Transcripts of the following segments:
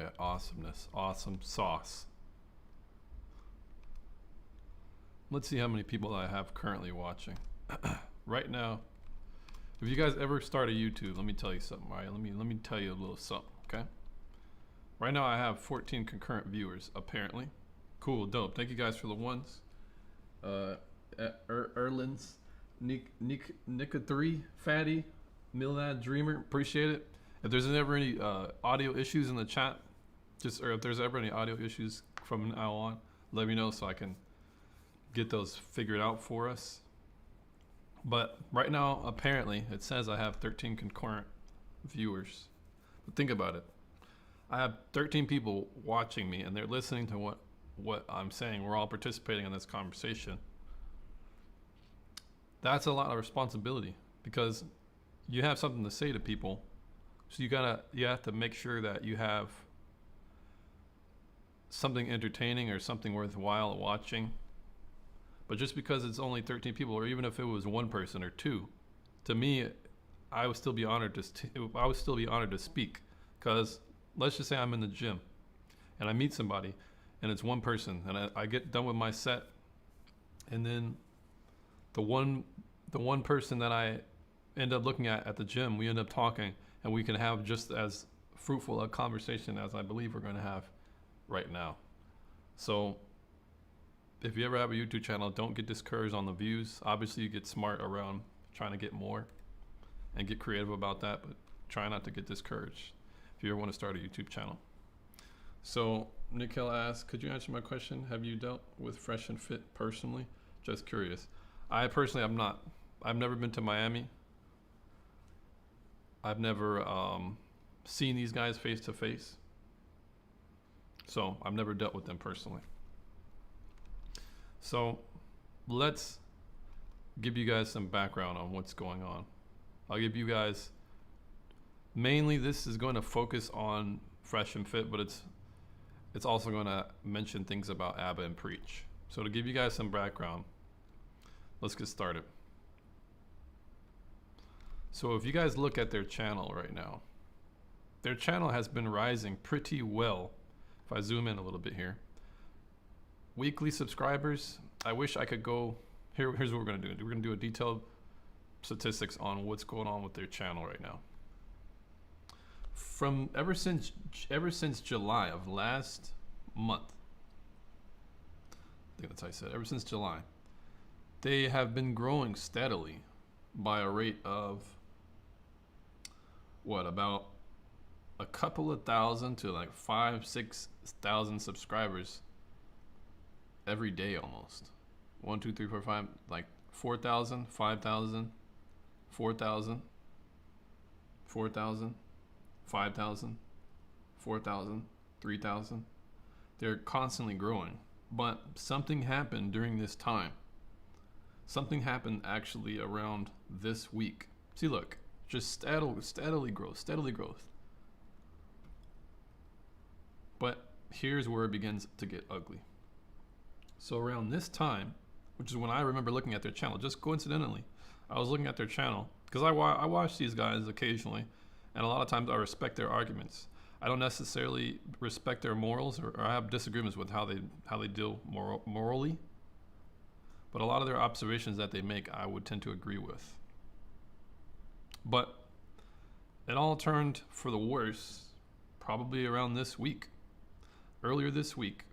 at awesomeness. Awesome sauce. Let's see how many people I have currently watching. Right now, if you guys ever start a YouTube, let me tell you something. All right, let me tell you a little something, okay? Right now I have 14 concurrent viewers, apparently. Cool, dope. Thank you guys for the ones. Erlins, Nika 3, Fatty, Milad Dreamer, appreciate it. If there's ever any audio issues in the chat, or if there's ever any audio issues from now on, let me know so I can get those figured out for us. But right now, apparently, it says I have 13 concurrent viewers. But think about it. I have 13 people watching me, and they're listening to what I'm saying. We're all participating in this conversation. That's a lot of responsibility because you have something to say to people. So you have to make sure that you have something entertaining or something worthwhile watching. But just because it's only 13 people, or even if it was one person or two, to me, I would still be honored to speak. Because let's just say I'm in the gym and I meet somebody and it's one person, and I get done with my set, and then the one person that I end up looking at the gym, we end up talking, and we can have just as fruitful a conversation as I believe we're going to have right now. So if you ever have a YouTube channel, don't get discouraged on the views. Obviously, you get smart around trying to get more and get creative about that, but try not to get discouraged if you ever want to start a YouTube channel. So Nikhil asks, could you answer my question? Have you dealt with Fresh and Fit personally? Just curious. I personally have not. I've never been to Miami. I've never seen these guys face to face. So I've never dealt with them personally. So let's give you guys some background on what's going on. I'll give you guys, mainly this is going to focus on Fresh and Fit, but it's also going to mention things about Abba and Preach. So to give you guys some background, let's get started. So if you guys look at their channel right now, their channel has been rising pretty well. If I zoom in a little bit here. Weekly subscribers, I wish I could go, here's what we're gonna do. We're gonna do a detailed statistics on what's going on with their channel right now. From ever since July of last month, I think that's how I said, ever since July, they have been growing steadily by a rate of, about a couple of thousand to like 5,000-6,000 subscribers every day almost. 1, 2, 3, 4, 5, like 4,000, 5,000, 4,000, 4,000, 5,000, 4,000, 3,000. They're constantly growing. But something happened during this time. Something happened actually around this week. See, look, just steadily growth. But here's where it begins to get ugly. So around this time, which is when I remember looking at their channel, just coincidentally, I was looking at their channel because I watch these guys occasionally, and a lot of times I respect their arguments. I don't necessarily respect their morals, or I have disagreements with how they deal morally. But a lot of their observations that they make, I would tend to agree with. But it all turned for the worse probably around this week. Earlier this week,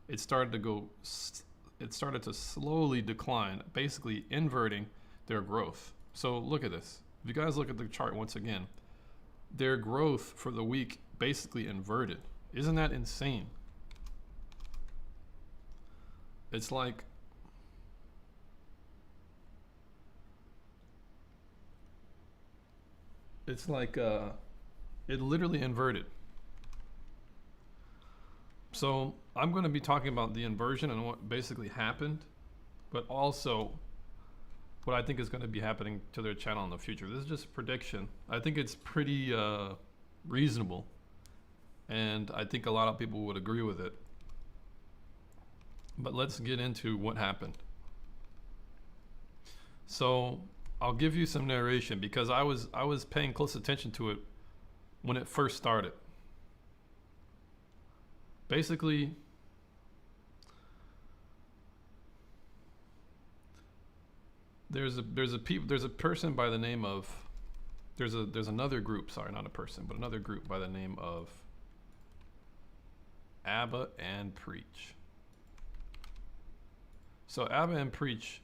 it started to slowly decline, basically inverting their growth. So look at this. If you guys look at the chart once again, their growth for the week basically inverted. Isn't that insane? It's like it literally inverted. So I'm going to be talking about the inversion and what basically happened, but also what I think is going to be happening to their channel in the future. This is just a prediction. I think it's pretty reasonable, and I think a lot of people would agree with it. But let's get into what happened. So I'll give you some narration because I was paying close attention to it when it first started. basically, there's another group, sorry, not a person, but another group by the name of Abba and Preach. So Abba and Preach,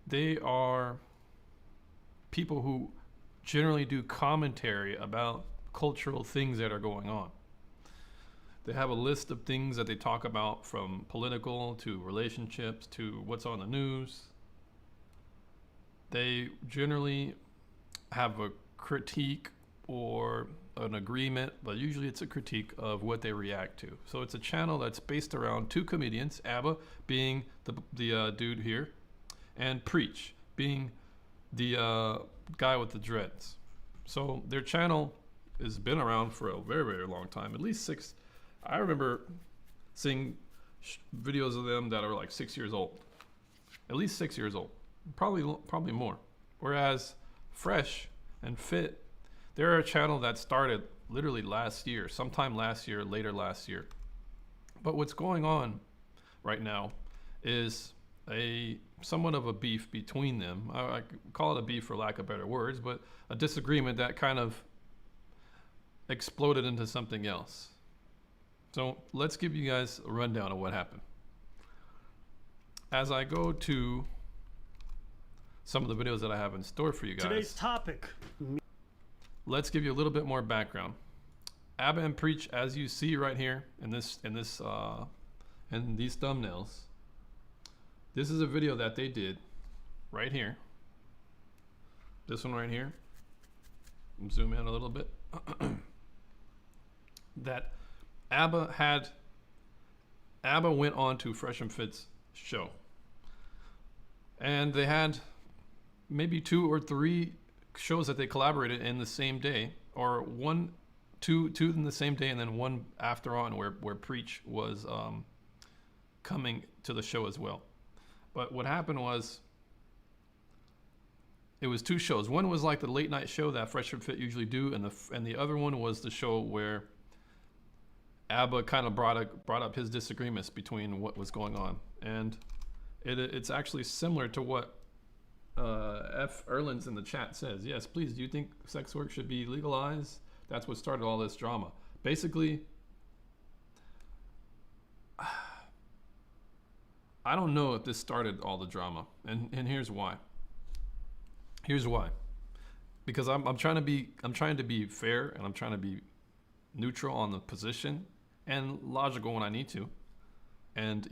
they are people who generally do commentary about cultural things that are going on. They have a list of things that they talk about, from political to relationships to what's on the news. They generally have a critique or an agreement, but usually it's a critique of what they react to. So it's a channel that's based around two comedians, Abba being the dude here, and Preach being the guy with the dreads. So their channel has been around for a very, very long time, at least six. I remember seeing videos of them that are like 6 years old, at least 6 years old, probably more. Whereas Fresh and Fit, they're a channel that started literally last year, sometime last year, later last year. But what's going on right now is somewhat of a beef between them. I call it a beef for lack of better words, but a disagreement that kind of exploded into something else. So let's give you guys a rundown of what happened. As I go to some of the videos that I have in store for you guys. Today's topic. Let's give you a little bit more background. Abba and Preach, as you see right here in these thumbnails, this is a video that they did right here. This one right here. Zoom in a little bit. That Abba went on to Fresh and Fit's show, and they had maybe 2 or 3 shows that they collaborated in the same day, or two in the same day, and then one after on where Preach was coming to the show as well. But what happened was, it was 2 shows. One was like the late night show that Fresh and Fit usually do, and the other one was the show where Abba kind of brought up his disagreements between what was going on, and it's actually similar to what F. Erlins in the chat says. Yes, please. Do you think sex work should be legalized? That's what started all this drama. Basically, I don't know if this started all the drama, and here's why. Here's why. Because I'm trying to be fair, and I'm trying to be neutral on the position and logical when I need to. And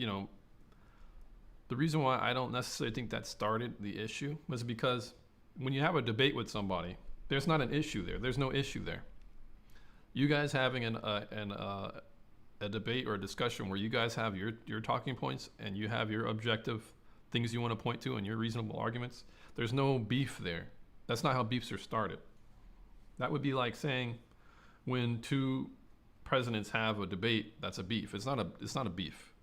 the reason why I don't necessarily think that started the issue was because when you have a debate with somebody, there's not an issue there. There's no issue there. You guys having a debate or a discussion where you guys have your talking points and you have your objective things you want to point to and your reasonable arguments, there's no beef there. That's not how beefs are started. That would be like saying when 2 presidents have a debate, that's a beef. It's not a beef.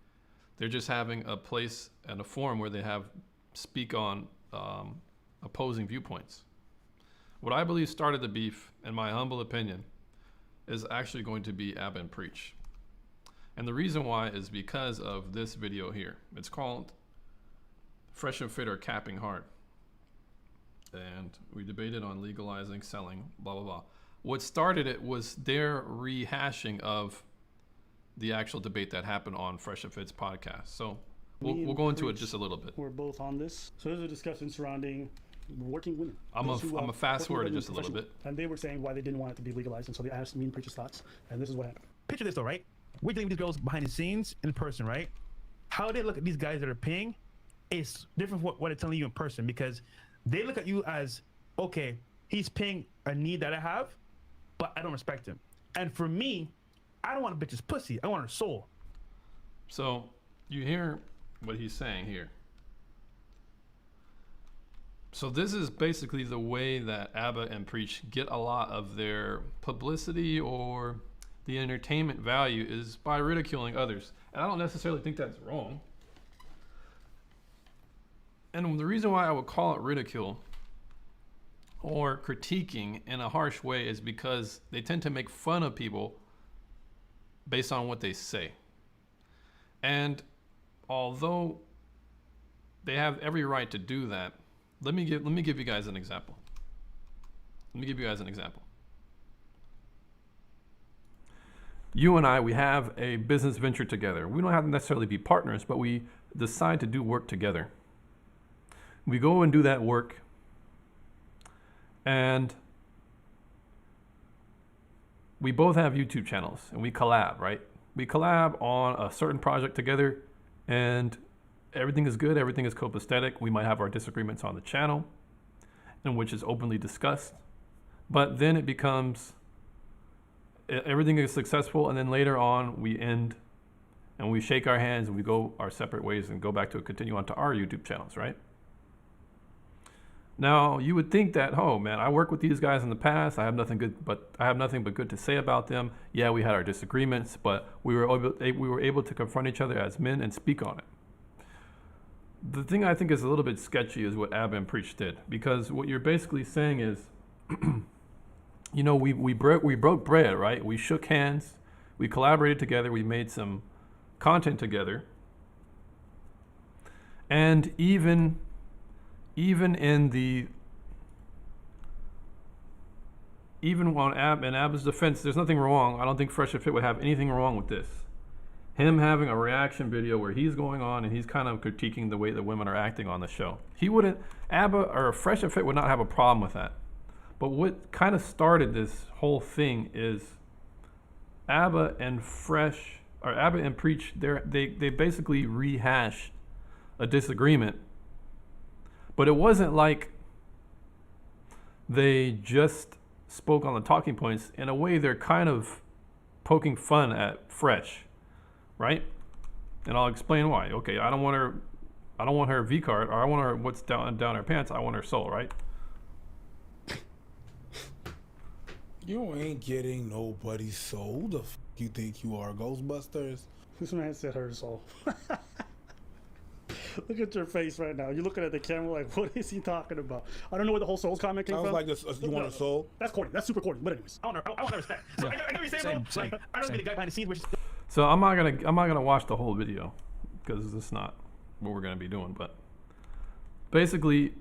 They're just having a place and a forum where they speak on opposing viewpoints. What I believe started the beef, in my humble opinion, is actually going to be Abba and Preach. And the reason why is because of this video here. It's called Fresh and Fit are Capping Hard. And we debated on legalizing, selling, blah, blah, blah. What started it was their rehashing of the actual debate that happened on Fresh and Fit's podcast. So we'll go into it just a little bit. We're both on this. So there's a discussion surrounding working women. I'm a fast forward it just a little bit. And they were saying why they didn't want it to be legalized, and so they asked me and Preach's thoughts, and this is what happened. Picture this though, right? We're dealing with these girls behind the scenes in person, right? How they look at these guys that are paying is different from what they're telling you in person, because they look at you as, okay, he's paying a need that I have, but I don't respect him. And for me, I don't want a bitch's pussy. I want her soul. So you hear what he's saying here. So this is basically the way that Abba and Preach get a lot of their publicity or the entertainment value, is by ridiculing others. And I don't necessarily think that's wrong. And the reason why I would call it ridicule or critiquing in a harsh way is because they tend to make fun of people based on what they say. And although they have every right to do that, let me give you guys an example. Let me give you guys an example. You and I, we have a business venture together. We don't have to necessarily be partners, but we decide to do work together. We go and do that work, and we both have YouTube channels, and we collab, right? We collab on a certain project together, and everything is good, everything is copacetic. We might have our disagreements on the channel, in which is openly discussed, but then it becomes, everything is successful, and then later on we end and we shake our hands and we go our separate ways and go back to continue on to our YouTube channels, right? Now you would think that, oh man, I worked with these guys in the past. I have nothing but good to say about them. Yeah, we had our disagreements, but we were able to confront each other as men and speak on it. The thing I think is a little bit sketchy is what Abba and Preach did, because what you're basically saying is, you know, we broke bread, right? We shook hands, we collaborated together, we made some content together, and even on Abba's defense, there's nothing wrong. I don't think Fresh and Fit would have anything wrong with this. Him having a reaction video where he's going on and he's kind of critiquing the way that women are acting on the show. Abba or Fresh and Fit would not have a problem with that. But what kind of started this whole thing is Abba and Preach, they basically rehashed a disagreement. But it wasn't like they just spoke on the talking points. In a way, they're kind of poking fun at Fresh, right? And I'll explain why. Okay, I don't want her V card, or I want her what's down her pants. I want her soul, right? You ain't getting nobody's soul. The f you think you are, Ghostbusters? This man said her soul. Look at your face right now. You're looking at the camera like, what is he talking about? I don't know where the whole souls comment came Sounds from. like this. You want a soul? That's corny. That's super corny. But anyways, I want to respect. So I know what you're saying, bro. Like, I don't be the guy behind the scenes. So I'm not gonna watch the whole video because it's not what we're gonna be doing. But basically,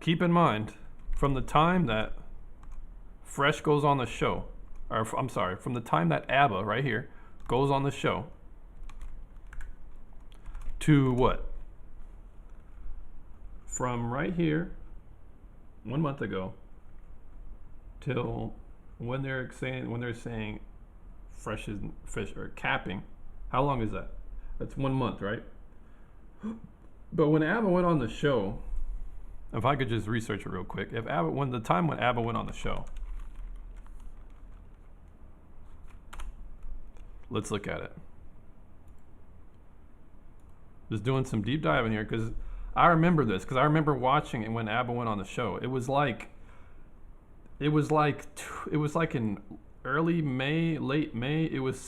keep in mind, from the time that Fresh goes on the show, or I'm sorry, from the time that Abba right here goes on the show to what? From right here, 1 month ago, till when they're saying Fresh is fish or capping, how long is that? That's 1 month, right? But when Abba went on the show, if I could just research it real quick, when Abba went on the show, let's look at it. Just doing some deep diving here because I remember this, because I remember watching it when Abba went on the show. It was like in early May, late May. It was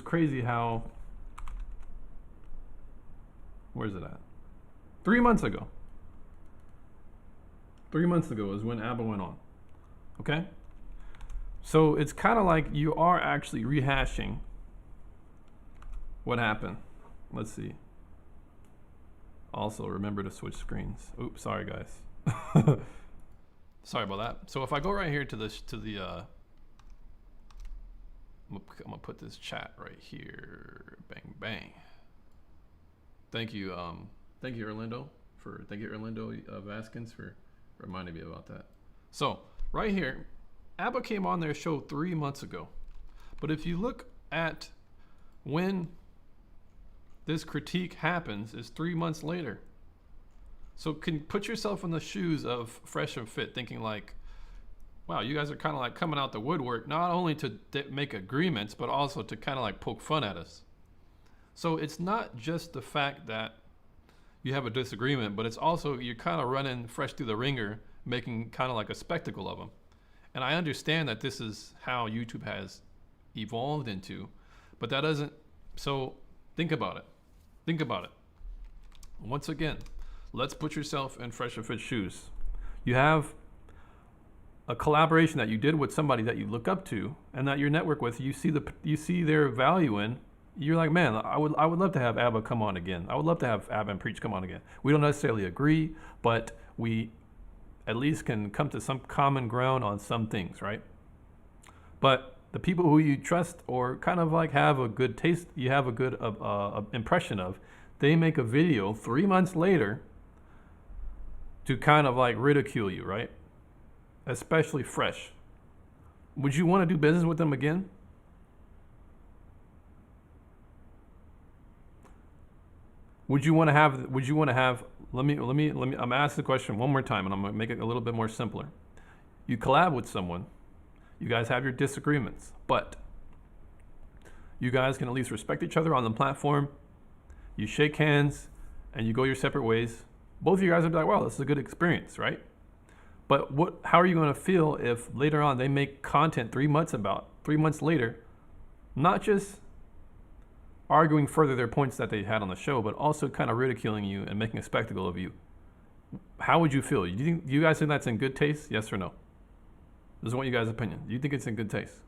crazy how, where's it at? 3 months ago. 3 months ago is when Abba went on. Okay? So it's kind of like you are actually rehashing what happened. Let's see. Also, remember to switch screens. Oops, sorry guys. Sorry about that. So if I go right here to the I'm gonna put this chat right here. Bang bang. Thank you Orlando Vaskins for reminding me about that. So right here, Abba came on their show 3 months ago. But if you look at when this critique happens, is 3 months later. So can put yourself in the shoes of Fresh and Fit, thinking like, wow, you guys are kind of like coming out the woodwork, not only to make agreements, but also to kind of like poke fun at us. So it's not just the fact that you have a disagreement, but it's also you're kind of running Fresh through the ringer, making kind of like a spectacle of them. And I understand that this is how YouTube has evolved into, but that doesn't, so think about it. Think about it. Once again, let's put yourself in Fresh and Fit shoes. You have a collaboration that you did with somebody that you look up to and that you network with, you see their value in, you're like, man, I would love to have Abba come on again. I would love to have Abba and Preach come on again. We don't necessarily agree, but we at least can come to some common ground on some things, right? But the people who you trust or kind of like have a good taste, you have a good impression of, they make a video 3 months later to kind of like ridicule you, right? Especially fresh. Would you want to do business with them again? Would you want to have, let me, I'm asking the question one more time and I'm going to make it a little bit more simpler. You collab with someone, you guys have your disagreements, but you guys can at least respect each other on the platform. You shake hands and you go your separate ways. Both of you guys will be like, wow, this is a good experience, right? But how are you going to feel if later on they make content 3 months later, not just arguing further their points that they had on the show, but also kind of ridiculing you and making a spectacle of you? How would you feel? Do you guys think that's in good taste? Yes or no? This is what you guys' opinion. Do you think it's in good taste?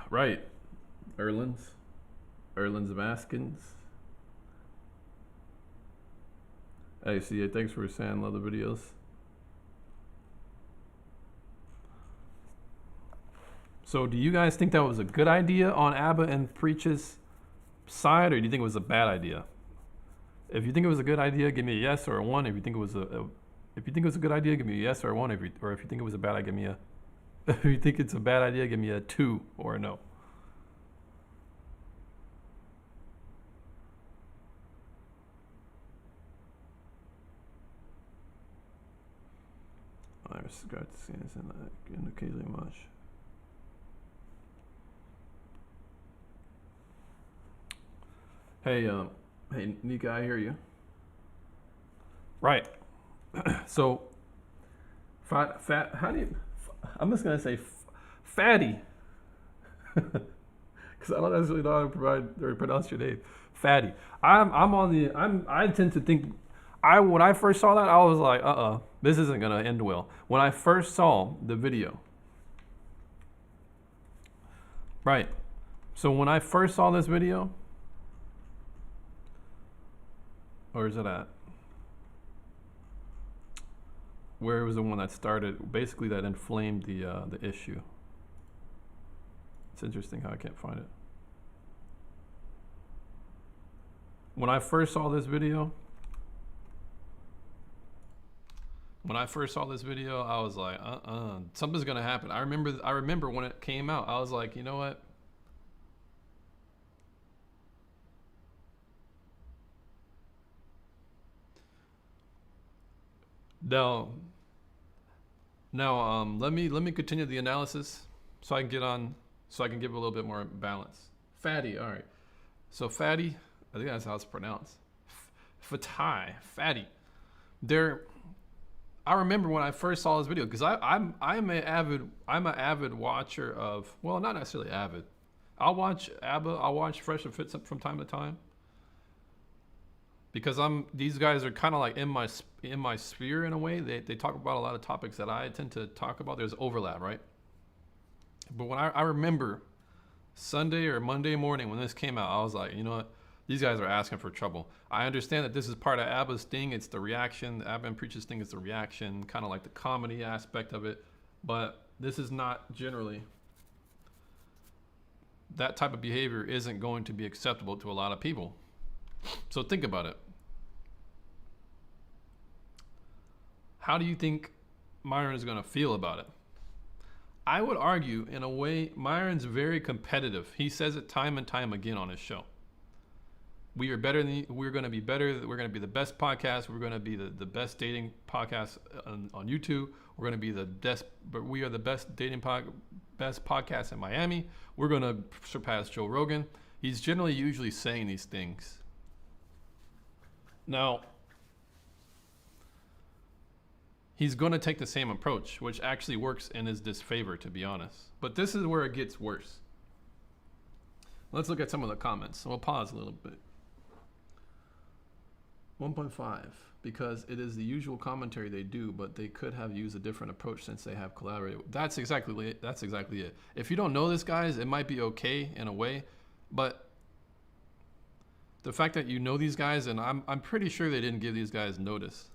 Right. Erlin's Maskins. Hey, CA, thanks for saying love the videos. So do you guys think that was a good idea on Abba and Preach's side, or do you think it was a bad idea? If you think it was a good idea, give me a yes or a one. If you think it was a good idea, give me a yes or a one. If you think it was a bad idea, give me a if you think it's a bad idea, give me a 2 or a no. I just got to see this in occasionally much. Hey, Nika, I hear you. Right. So, fat. How do you? I'm just gonna say fatty, because I don't necessarily know how to pronounce your name. Fatty. I tend to think. When I first saw that, I was like, this isn't gonna end well. When I first saw the video. Right. So when I first saw this video, where is it at? Where was the one that started, basically that inflamed the issue. It's interesting how I can't find it. When I first saw this video, I was like, something's gonna happen. I remember when it came out, I was like, you know what? Now, let me continue the analysis so I can give a little bit more balance. Fatty, all right. So fatty, I think that's how it's pronounced. Fatty. I remember when I first saw this video, because I'm an avid watcher of, well, not necessarily avid. I'll watch Abba, I'll watch Fresh and Fit from time to time, because these guys are kind of like in my sphere in a way. They talk about a lot of topics that I tend to talk about. There's overlap, right? But when I remember Sunday or Monday morning when this came out, I was like, you know what? These guys are asking for trouble. I understand that this is part of Abba's thing. It's the reaction. Abba and Preach's thing is the reaction, kind of like the comedy aspect of it. But this is not generally, that type of behavior isn't going to be acceptable to a lot of people. So think about it. How do you think Myron is going to feel about it? I would argue, in a way, Myron's very competitive. He says it time and time again on his show. We're going to be better. We're going to be the best podcast. We're going to be the best dating podcast on YouTube. We're going to be the best, but we are the best best podcast in Miami. We're going to surpass Joe Rogan. He's generally usually saying these things. Now, he's going to take the same approach, which actually works in his disfavor, to be honest. But this is where it gets worse. Let's look at some of the comments. So we'll pause a little bit. 1.5, because it is the usual commentary they do, but they could have used a different approach since they have collaborated. That's exactly it. That's exactly it. If you don't know this, guys, it might be okay in a way, but the fact that you know these guys, and I'm pretty sure they didn't give these guys notice.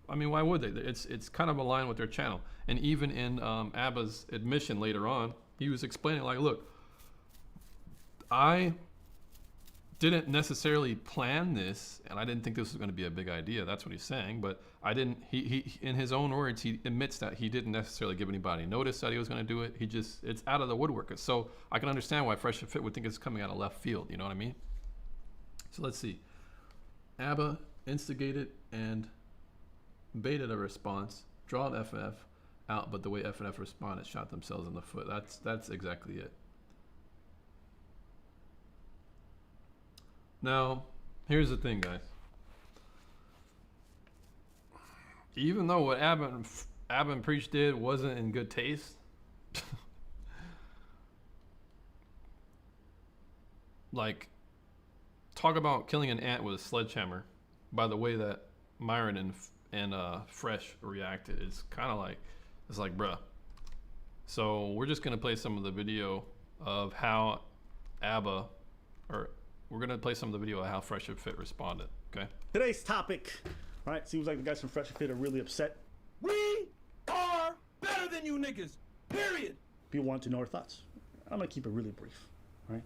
I mean, why would they? It's kind of aligned with their channel. And even in Abba's admission later on, he was explaining like, look, I didn't necessarily plan this, and I didn't think this was going to be a big idea. That's what he's saying. But I didn't. He in his own words, he admits that he didn't necessarily give anybody notice that he was going to do it. He just, it's out of the woodwork. So I can understand why Fresh and Fit would think it's coming out of left field. You know what I mean? So let's see. Abba instigated and baited a response, drawed FNF out, but the way FNF responded, shot themselves in the foot. That's exactly it. Now, here's the thing, guys. Even though what Abba and Preach did wasn't in good taste, like, talk about killing an ant with a sledgehammer by the way that Myron and Fresh reacted. It's kind of like, it's like, bruh. So we're just going to play some of the video of how Abba, or we're going to play some of the video of how Fresh and Fit responded, okay? Today's topic, right? Seems like the guys from Fresh and Fit are really upset. We are better than you niggas, period. People want to know our thoughts. I'm going to keep it really brief, right?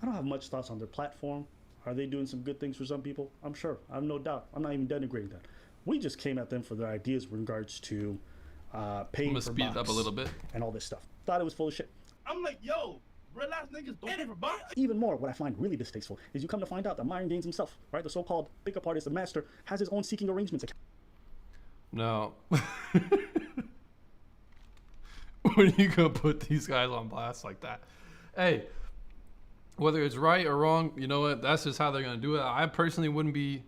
I don't have much thoughts on their platform. Are they doing some good things for some people? I'm sure. I have no doubt. I'm not even denigrating that. We just came at them for their ideas with regards to paying I'm gonna for speed it box up a little bit. and all this stuff. Thought it was full of shit. I'm like, yo, real ass niggas don't pay for box. Even more, what I find really distasteful is you come to find out that Myron Gaines himself, right, the so-called pickup artist, the master, has his own seeking arrangements account. No. When are you gonna put these guys on blast like that? Hey, whether it's right or wrong, you know what? That's just how they're gonna do it. I personally wouldn't be.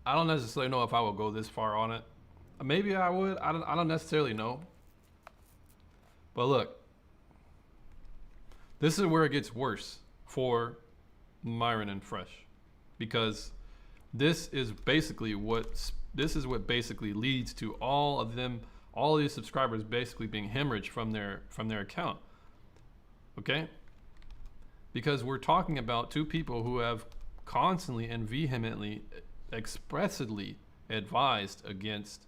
I don't necessarily know if I would go this far on it. Maybe I would. I don't necessarily know. But look, this is where it gets worse for Myron and Fresh, because this is basically what basically leads to all of these subscribers basically being hemorrhaged from their account. Okay? Because we're talking about two people who have constantly and vehemently, expressly advised against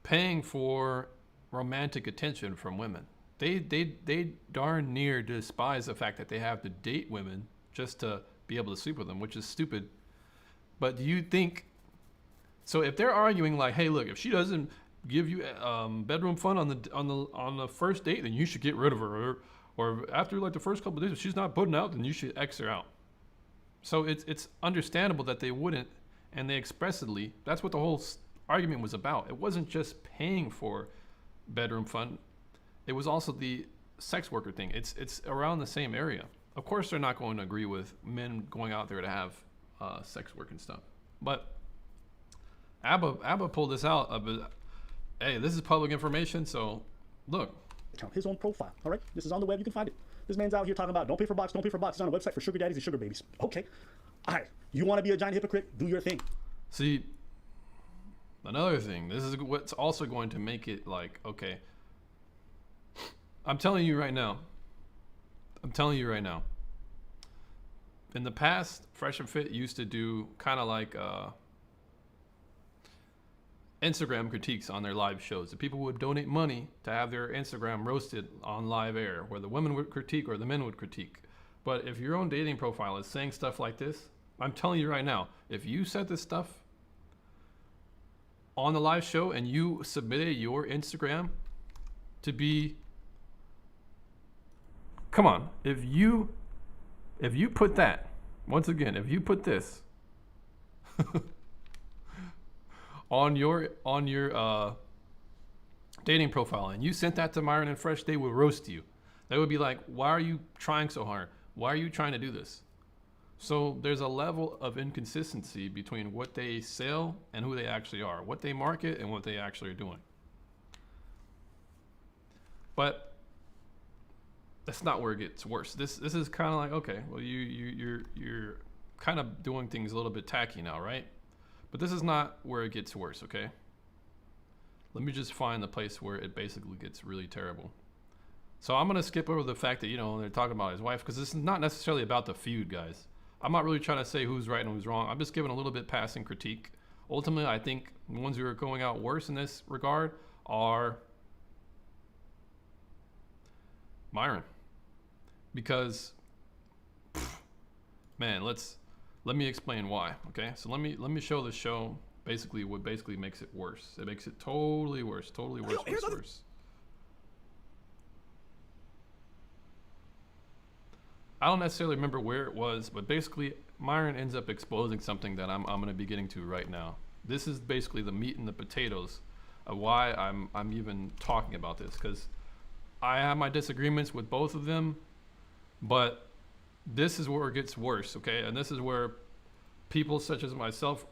paying for romantic attention from women. They darn near despise the fact that they have to date women just to be able to sleep with them, which is stupid. But do you think, so if they're arguing like, hey, look, if she doesn't give you bedroom fun on the first date, then you should get rid of her, or after like the first couple of days, if she's not putting out, then you should X her out. So it's understandable that they wouldn't, and they expressly, that's what the whole argument was about. It wasn't just paying for bedroom fun. It was also the sex worker thing. It's around the same area. Of course, they're not going to agree with men going out there to have sex work and stuff. But Abba pulled this out of, hey, this is public information, so look. His own profile, all right? This is on the web, you can find it. This man's out here talking about don't pay for box, don't pay for box. It's on a website for sugar daddies and sugar babies. Okay, all right, you want to be a giant hypocrite, do your thing. See, another thing, this is what's also going to make it like, okay, I'm telling you right now, in the past, Fresh and Fit used to do kind of like Instagram critiques on their live shows. The people would donate money to have their Instagram roasted on live air, where the women would critique or the men would critique. But if your own dating profile is saying stuff like this, I'm telling you right now, if you said this stuff on the live show and you submitted your Instagram to be, come on, if you put that, once again, if you put this on your dating profile and you sent that to Myron and Fresh, they would roast you. They would be like, why are you trying so hard? Why are you trying to do this? So there's a level of inconsistency between what they sell and who they actually are, what they market and what they actually are doing. But that's not where it gets worse. This is kind of like, okay, well, you're kind of doing things a little bit tacky now, right? But this is not where it gets worse, okay? Let me just find the place where it basically gets really terrible. So I'm gonna skip over the fact that, you know, they're talking about his wife, because this is not necessarily about the feud, guys. I'm not really trying to say who's right and who's wrong. I'm just giving a little bit passing critique. Ultimately, I think the ones who are going out worse in this regard are Myron. Because, man, let me explain why, okay? So let me show the show basically what basically makes it worse. It makes it totally worse, worse. I don't necessarily remember where it was, but basically Myron ends up exposing something that I'm going to be getting to right now. This is basically the meat and the potatoes of why I'm even talking about this, because I have my disagreements with both of them, but this is where it gets worse, okay? And this is where people such as myself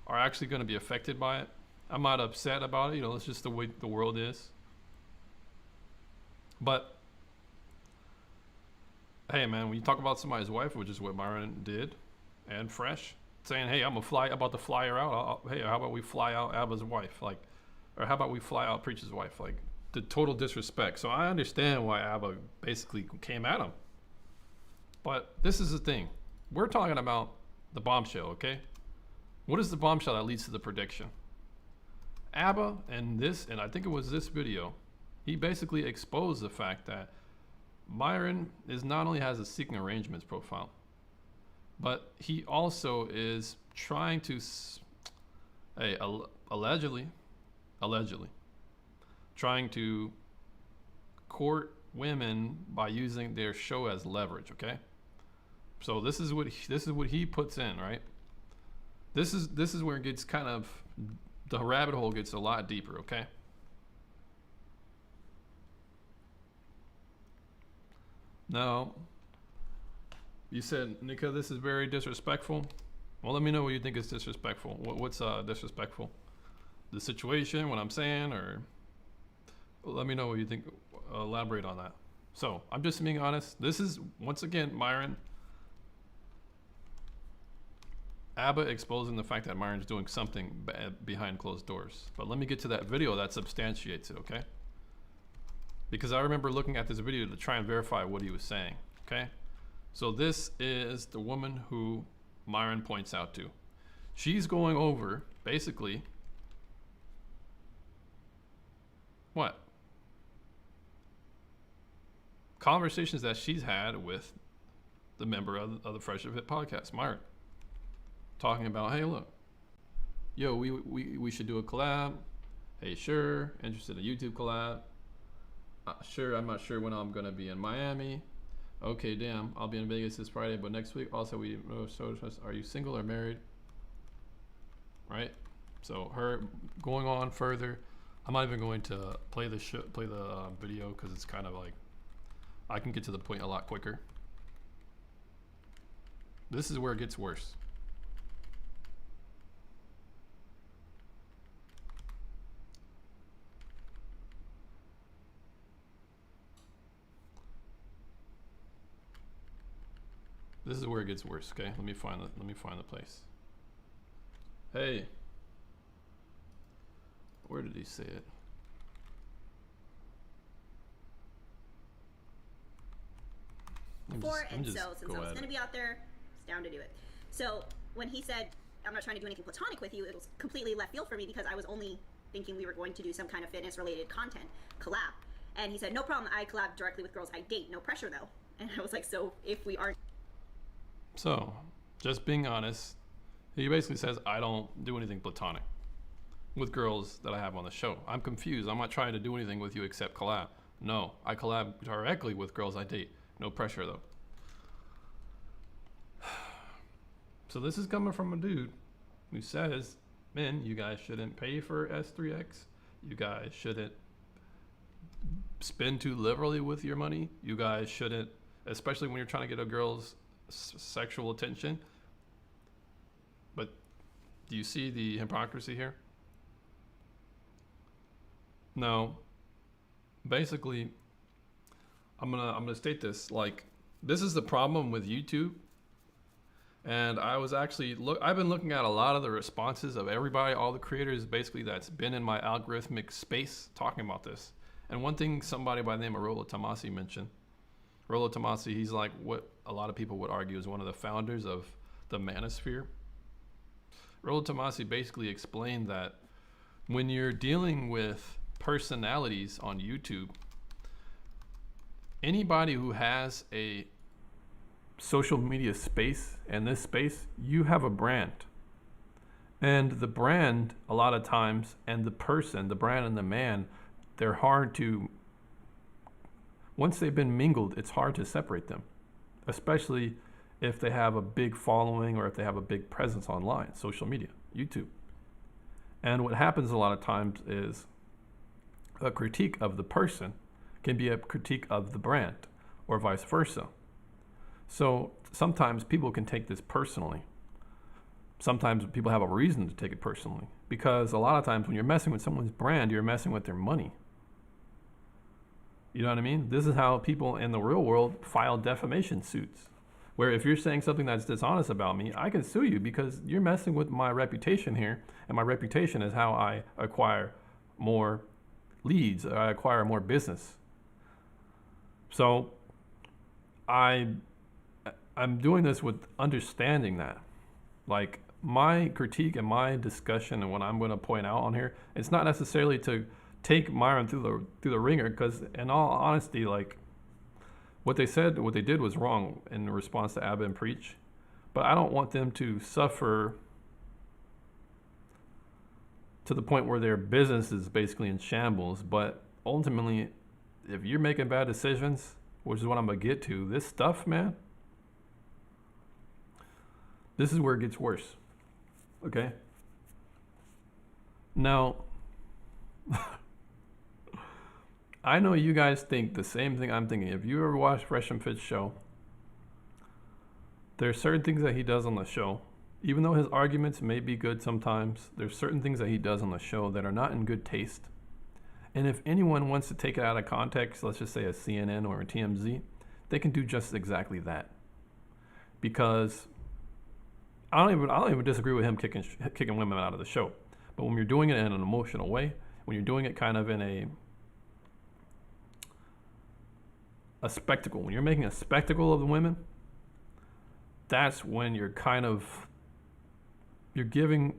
are actually going to be affected by it. I'm not upset about it, you know, it's just the way the world is. But hey, man, when you talk about somebody's wife, which is what Myron did, and Fresh, saying, hey, about to fly her out. Hey, how about we fly out Abba's wife? Like, or how about we fly out Preach's wife? Like, the total disrespect. So I understand why Abba basically came at him. But this is the thing. We're talking about the bombshell, okay? What is the bombshell that leads to the prediction? Abba and I think it was this video, he basically exposed the fact that Myron not only has a seeking arrangements profile, but he also is trying to, allegedly, trying to court women by using their show as leverage. Okay, so this is what he puts in, right? This is where it gets kind of, the rabbit hole gets a lot deeper. Okay. Now, you said, Nika, this is very disrespectful. Well, let me know what you think is disrespectful. What's disrespectful? The situation, what I'm saying, or let me know what you think. Elaborate on that. So, I'm just being honest. This is, once again, Myron. Abba exposing the fact that Myron's doing something behind closed doors. But let me get to that video that substantiates it, okay? Because I remember looking at this video to try and verify what he was saying, okay? So this is the woman who Myron points out to. She's going over, basically, what? Conversations that she's had with the member of the Fresh of It podcast, Myron. Talking about, hey, look, yo, we should do a collab. Hey, sure, interested in a YouTube collab. Sure, I'm not sure when I'm gonna be in Miami. Okay, damn, I'll be in Vegas this Friday, but next week also are you single or married? Right? So her going on further. I'm not even going to play the video because it's kind of like I can get to the point a lot quicker. This is where it gets worse. This is where it gets worse, okay? Let me find the place. Hey. Where did he say it? So since I was going to be out there, I was down to do it. So when he said, I'm not trying to do anything platonic with you, it was completely left field for me because I was only thinking we were going to do some kind of fitness related content collab. And he said, no problem, I collab directly with girls I date, no pressure though. And I was like, so if we aren't. So, just being honest, he basically says, I don't do anything platonic with girls that I have on the show. I'm confused. I'm not trying to do anything with you except collab. No, I collab directly with girls I date. No pressure though. So this is coming from a dude who says, men, you guys shouldn't pay for S3X. You guys shouldn't spend too liberally with your money. You guys shouldn't, especially when you're trying to get a girl's sexual attention. But do you see the hypocrisy here? No. Basically, I'm gonna state this. Like, this is the problem with YouTube. And I was actually I've been looking at a lot of the responses of everybody, all the creators basically that's been in my algorithmic space talking about this. And one thing somebody by the name of Rollo Tomasi mentioned. Rollo Tomasi, he's like what a lot of people would argue is one of the founders of the manosphere. Rollo Tomasi basically explained that when you're dealing with personalities on YouTube, anybody who has a social media space, and this space, you have a brand. And the brand, a lot of times, and the person, the brand and the man, they're hard to, once they've been mingled, it's hard to separate them, especially if they have a big following or if they have a big presence online, social media, YouTube. And what happens a lot of times is a critique of the person can be a critique of the brand, or vice versa. So sometimes people can take this personally. Sometimes people have a reason to take it personally, because a lot of times when you're messing with someone's brand, you're messing with their money. You know what I mean? This is how people in the real world file defamation suits, where if you're saying something that's dishonest about me, I can sue you because you're messing with my reputation here, and my reputation is how I acquire more leads, or I acquire more business. So I'm doing this with understanding that, like, my critique and my discussion and what I'm going to point out on here, it's not necessarily to take Myron through the ringer, because in all honesty, like, what they did was wrong in response to Abba and Preach, but I don't want them to suffer to the point where their business is basically in shambles. But ultimately, if you're making bad decisions, which is what I'm gonna get to, this stuff, man, this is where it gets worse. Okay? Now, I know you guys think the same thing I'm thinking. If you ever watch Fresh and Fit's show, there's certain things that he does on the show. Even though his arguments may be good sometimes, there's certain things that he does on the show that are not in good taste. And if anyone wants to take it out of context, let's just say a CNN or a TMZ, they can do just exactly that. Because I don't even disagree with him kicking women out of the show. But when you're doing it in an emotional way, when you're doing it kind of in a spectacle, when you're making a spectacle of the women, that's when you're giving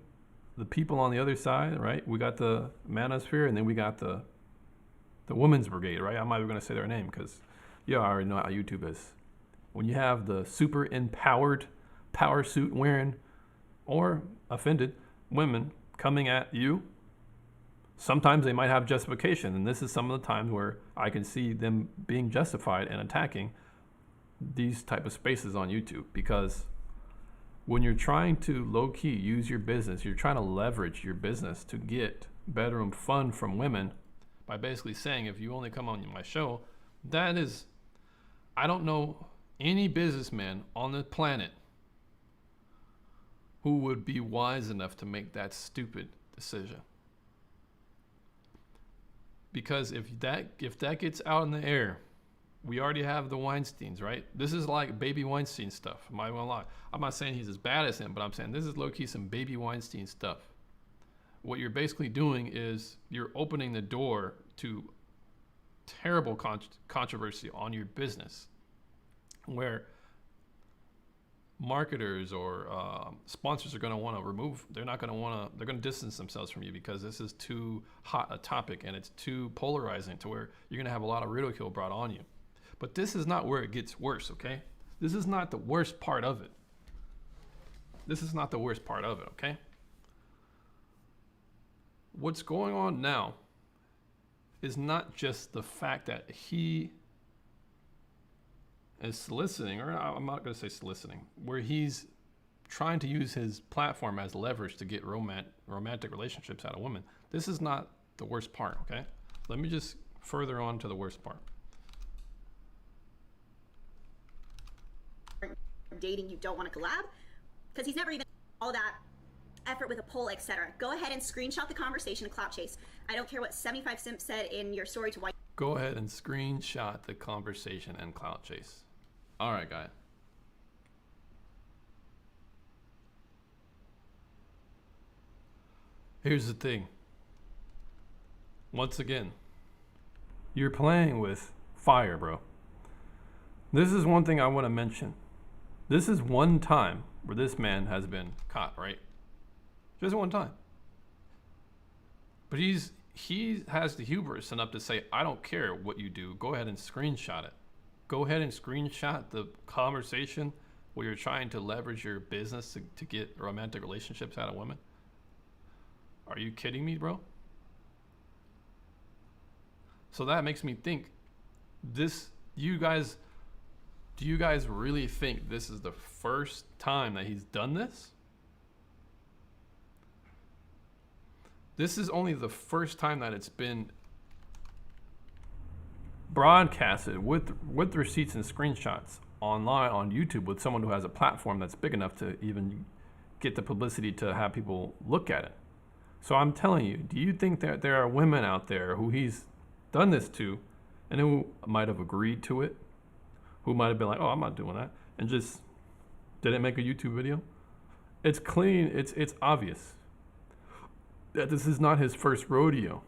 the people on the other side, right? We got the manosphere, and then we got the women's brigade, right? I'm not even going to say their name because you already know how YouTube is. When you have the super empowered, power suit wearing, or offended women coming at you, sometimes they might have justification, and this is some of the times where I can see them being justified and attacking these type of spaces on YouTube, because when you're trying to low-key use your business, you're trying to leverage your business to get bedroom fun from women by basically saying, if you only come on my show, that is, I don't know any businessman on the planet who would be wise enough to make that stupid decision. Because if that gets out in the air, we already have the Weinsteins, right? This is like baby Weinstein stuff. Am I gonna lie? I'm not saying he's as bad as him, but I'm saying this is low-key some baby Weinstein stuff. What you're basically doing is you're opening the door to terrible controversy on your business, where marketers or sponsors are going to want to they're going to distance themselves from you because this is too hot a topic and it's too polarizing to where you're going to have a lot of ridicule brought on you. But this is not where it gets worse, okay? This is not the worst part of it. This is not the worst part of it, okay? What's going on now is not just the fact that he is soliciting, or I'm not going to say soliciting, where he's trying to use his platform as leverage to get romantic relationships out of women. This is not the worst part, okay? Let me just further on to the worst part. Dating, you don't want to collab, because he's never even all that effort with a poll, etc. Go ahead and screenshot the conversation and clout chase. I don't care what 75 Simp said in your story to White. Go ahead and screenshot the conversation and clout chase. All right, guy. Here's the thing. Once again, you're playing with fire, bro. This is one thing I want to mention. This is one time where this man has been caught, right? Just one time. But he has the hubris enough to say, I don't care what you do. Go ahead and screenshot it. Go ahead and screenshot the conversation where you're trying to leverage your business to get romantic relationships out of women. Are you kidding me, bro? So that makes me think, do you guys really think this is the first time that he's done this? This is only the first time that it's been broadcasted with receipts and screenshots online on YouTube with someone who has a platform that's big enough to even get the publicity to have people look at it. So I'm telling you, do you think that there are women out there who he's done this to and who might have agreed to it, who might have been like, oh, I'm not doing that, and just didn't make a YouTube video? It's clean, it's obvious that this is not his first rodeo.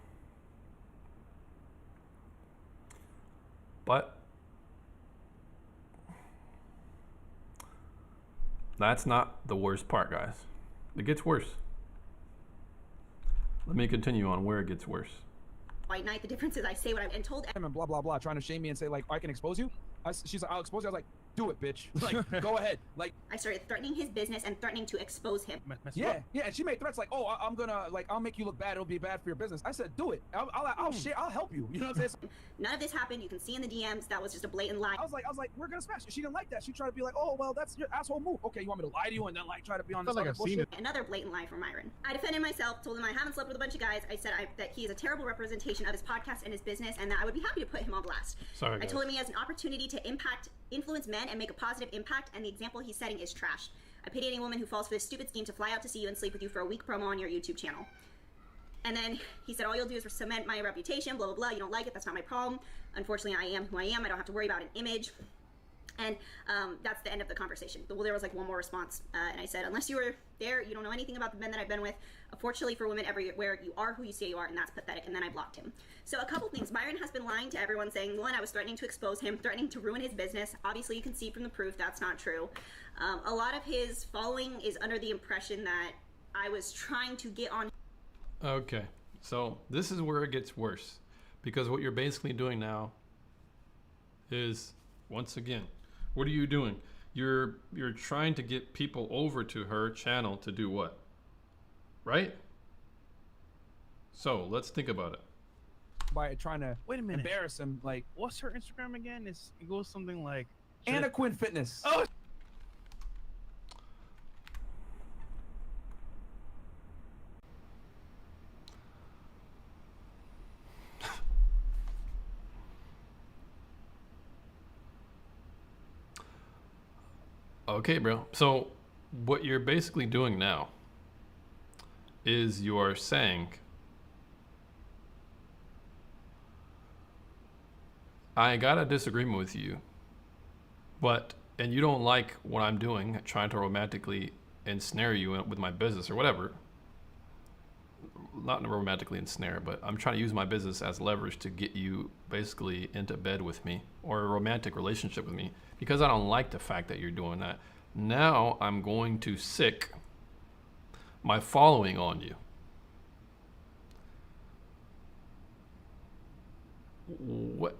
But that's not the worst part, guys. It gets worse. Let me continue on where it gets worse. White Knight, the difference is I say what I'm and told. And blah blah blah, trying to shame me and say like I can expose you. She's like, I'll expose you. I was like, do it, bitch. Like, go ahead. Like, I started threatening his business and threatening to expose him. yeah. And she made threats like, oh, I'm gonna like, I'll make you look bad. It'll be bad for your business. I said, do it. I'll share. I'll help you. You know what I'm saying? None of this happened. You can see in the DMs that was just a blatant lie. I was like, we're gonna smash it. She didn't like that. She tried to be like, oh, well, that's your asshole move. Okay, you want me to lie to you and then like try to be on this other bullshit? Another blatant lie from Myron. I defended myself, told him I haven't slept with a bunch of guys. I said that he is a terrible representation of his podcast and his business, and that I would be happy to put him on blast. Sorry, guys. I told him he has an opportunity to influence men and make a positive impact, and the example he's setting is trash. I pity any woman who falls for this stupid scheme to fly out to see you and sleep with you for a week promo on your YouTube channel. And then he said, all you'll do is cement my reputation, blah, blah, blah. You don't like it. That's not my problem. Unfortunately, I am who I am. I don't have to worry about an image. And that's the end of the conversation. Well, there was like one more response. And I said, unless you were there, you don't know anything about the men that I've been with. Unfortunately for women everywhere, you are who you say you are, and that's pathetic. And then I blocked him. So a couple things. Myron has been lying to everyone, saying, one, I was threatening to expose him, threatening to ruin his business. Obviously, you can see from the proof that's not true. A lot of his following is under the impression that I was trying to get on. Okay, so this is where it gets worse, because what you're basically doing now is, once again, what are you doing? You're trying to get people over to her channel to do what? Right? So let's think about it. By trying to Wait a minute. embarrass him, like What's her Instagram again? It goes something like Anna Quinn Fitness. Oh. Okay, bro. So what you're basically doing now is you are saying, I got a disagreement with you, and you don't like what I'm doing, trying to romantically ensnare you with my business or whatever. Not romantically ensnare, but I'm trying to use my business as leverage to get you basically into bed with me or a romantic relationship with me, because I don't like the fact that you're doing that. Now I'm going to sick my following on you. What?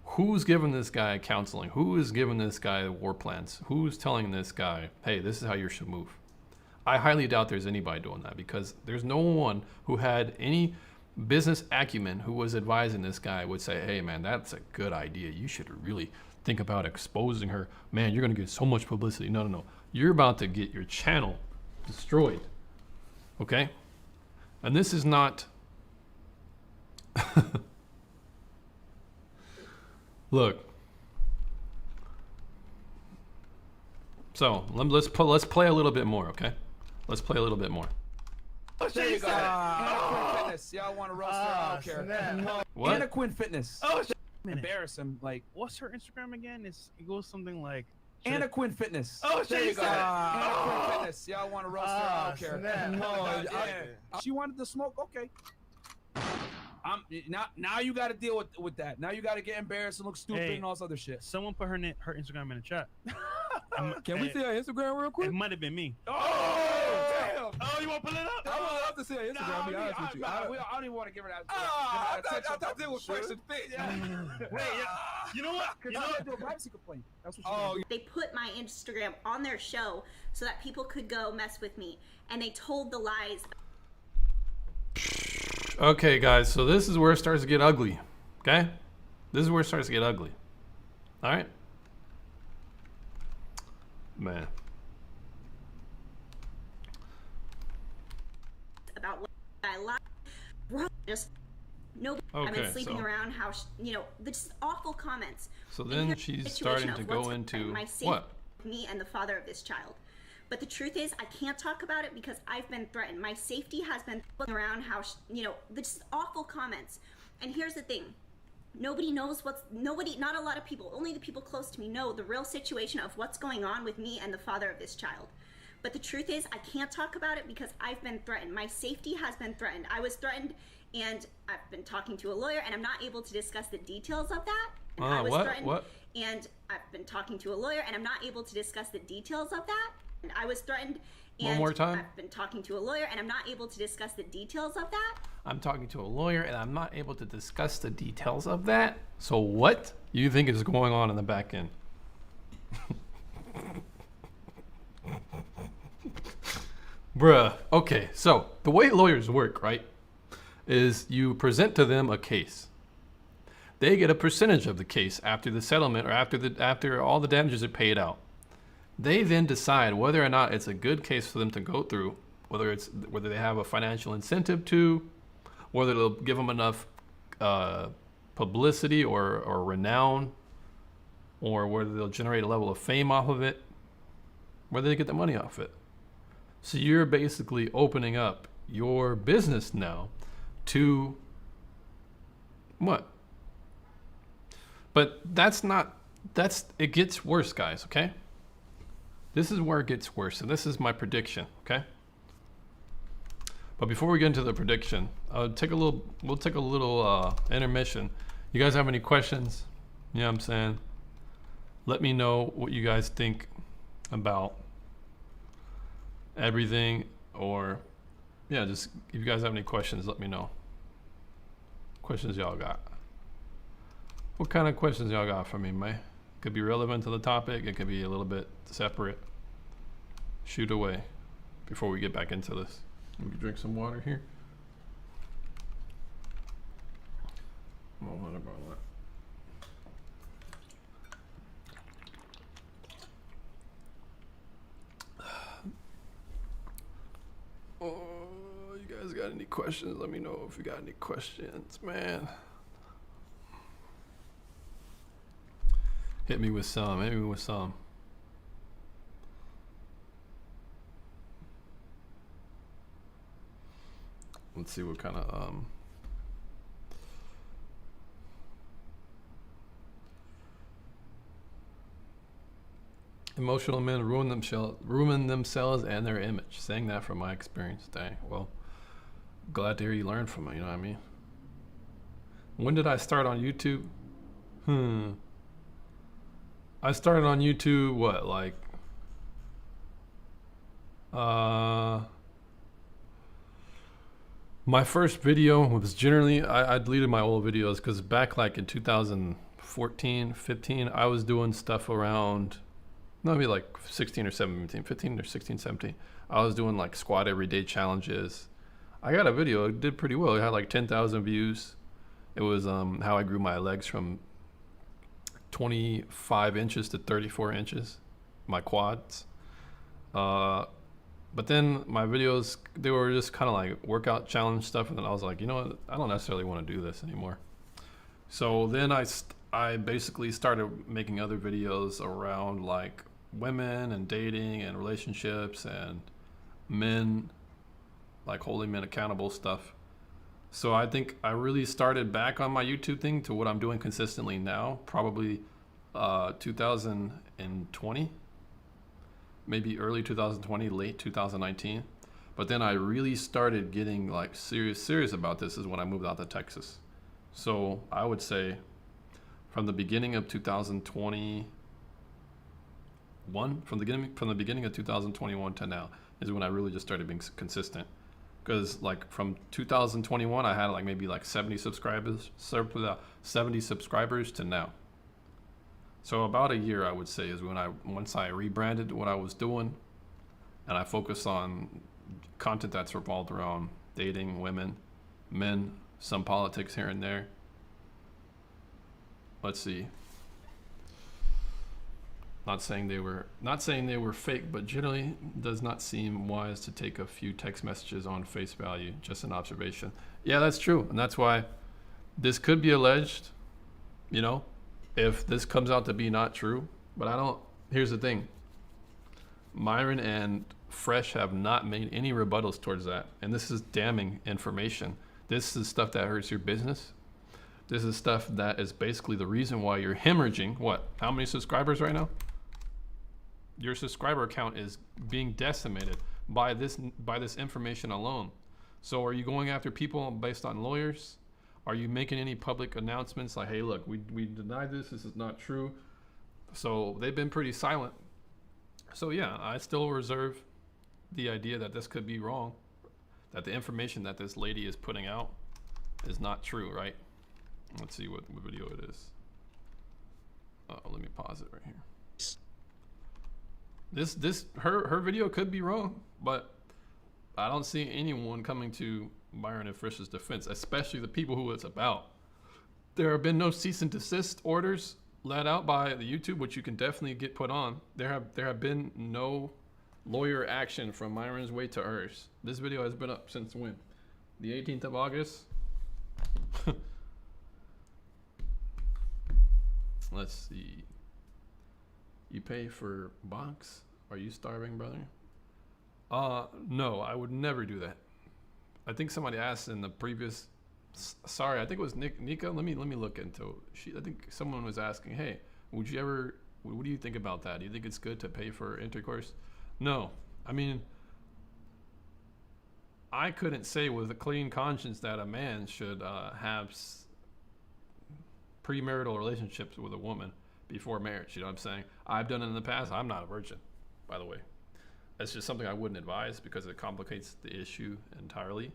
Who's giving this guy counseling? Who is giving this guy war plans? Who's telling this guy, hey, this is how you should move? I highly doubt there's anybody doing that, because there's no one who had any business acumen who was advising this guy would say, hey man, that's a good idea. You should really think about exposing her. Man, you're going to get so much publicity. No. You're about to get your channel destroyed. Okay? And this is not... Look. So let's play a little bit more, okay? Let's play a little bit more. There you go. Anna Quinn Fitness. Y'all want to roast her? I don't care. Snap. What? Anna Quinn Fitness. Oh, shit. Embarrass him. Like, What's her Instagram again? It goes something like. Anna Quinn Fitness. Oh, there you go. snap. Anna Quinn Fitness. Y'all want to roast her? I don't care. Snap. She wanted to smoke. Okay. Now you got to deal with that. Now you got to get embarrassed and look stupid Hey, and all this other shit. Someone put her Instagram in the chat. Can we see her Instagram real quick? It might have been me. Oh, damn. Oh, you want to pull it up? I would love to see her Instagram. Be honest with you. I don't even want to give her that. I thought they were question fit. Wait, you know what? You know I'm what? gonna do a privacy complaint. That's what you They put my Instagram on their show so that people could go mess with me, and they told the lies. Okay, guys, so this is where it starts to get ugly. Okay? This is where it starts to get ugly. All right? Man. About what I lied. Bro, just nobody. I've Okay, been sleeping so- around how just awful comments. So And then here's the she's situation starting to of what's go happened, into my safety, what? me and the father of this child. But the truth is, I can't talk about it because I've been threatened. My safety has been around how just awful comments. And here's the thing. Nobody knows not a lot of people, only the people close to me know the real situation of what's going on with me and the father of this child. But the truth is, I can't talk about it because I've been threatened. My safety has been threatened. I was threatened, and I've been talking to a lawyer, and I'm not able to discuss the details of that. And I was threatened, What? and I've been talking to a lawyer, and I'm not able to discuss the details of that. And I was threatened, and One more time? I've been talking to a lawyer, and I'm not able to discuss the details of that. I'm talking to a lawyer and I'm not able to discuss the details of that. So what you think is going on in the back end? Bruh. Okay, so the way lawyers work, right, is you present to them a case. They get a percentage of the case after the settlement or after all the damages are paid out. They then decide whether or not it's a good case for them to go through, whether they have a financial incentive to, whether it'll give them enough publicity or renown, or whether they'll generate a level of fame off of it, whether they get the money off it. So you're basically opening up your business now to what? But it gets worse, guys, okay? This is where it gets worse, and this is my prediction, okay? But before we get into the prediction, we'll take a little intermission. You guys have any questions? You know what I'm saying? Let me know what you guys think about everything, or yeah, just if you guys have any questions, let me know. Questions y'all got? What kind of questions y'all got for me, man? Could be relevant to the topic. It could be a little bit separate. Shoot away before we get back into this. Let me drink some water here. Oh, what about that? Oh, you guys got any questions? Let me know if you got any questions, man. Hit me with some. Hit me with some. Let's see what kind of emotional men ruin themselves and their image. Saying that from my experience. Dang. Well, glad to hear you learned from it. You know what I mean? When did I start on YouTube? I started on YouTube. What, like? My first video was generally, I deleted my old videos because back like in 2014, 15, I was doing stuff around, maybe like 16 or 17, 15 or 16, 17. I was doing like squat everyday challenges. I got a video, it did pretty well. It had like 10,000 views. It was how I grew my legs from 25 inches to 34 inches, my quads. But then my videos, they were just kind of like workout challenge stuff. And then I was like, you know what? I don't necessarily want to do this anymore. So then I basically started making other videos around like women and dating and relationships and men like holding men accountable stuff. So I think I really started back on my YouTube thing to what I'm doing consistently now, probably 2020, maybe early 2020, late 2019. But then I really started getting like serious about this is when I moved out to Texas. So I would say from the beginning of 2021, from the beginning of 2021 to now is when I really just started being consistent. Because like from 2021, I had like maybe like 70 subscribers to now. So about a year, I would say, is when once I rebranded what I was doing, and I focused on content that's revolved around dating, women, men, some politics here and there. Let's see. Not saying they were fake, but generally does not seem wise to take a few text messages on face value. Just an observation. Yeah, that's true, and that's why this could be alleged. You know, if this comes out to be not true, but I don't. Here's the thing. Myron and Fresh have not made any rebuttals towards that, and this is damning information. This is stuff that hurts your business. This is stuff that is basically the reason why you're hemorrhaging. What? How many subscribers right now? Your subscriber count is being decimated by this information alone. So are you going after people based on lawyers? Are you making any public announcements like, hey, look, we deny this. This is not true. So they've been pretty silent. So yeah, I still reserve the idea that this could be wrong, that the information that this lady is putting out is not true, right? Let's see what video it is. Let me pause it right here. Her video could be wrong, but I don't see anyone coming to Byron and Fresh's defense, especially the people who it's about. There have been no cease and desist orders let out by the YouTube, which you can definitely get put on. There have been no lawyer action from Myron's way to hers. This video has been up since when? The 18th of August? Let's see. You pay for box? Are you starving, brother? No, I would never do that. I think somebody asked in the previous. Sorry, I think it was Nika. Let me look into. I think someone was asking, hey, would you ever? What do you think about that? Do you think it's good to pay for intercourse? No, I mean, I couldn't say with a clean conscience that a man should have premarital relationships with a woman before marriage. You know what I'm saying? I've done it in the past. I'm not a virgin, by the way. It's just something I wouldn't advise because it complicates the issue entirely.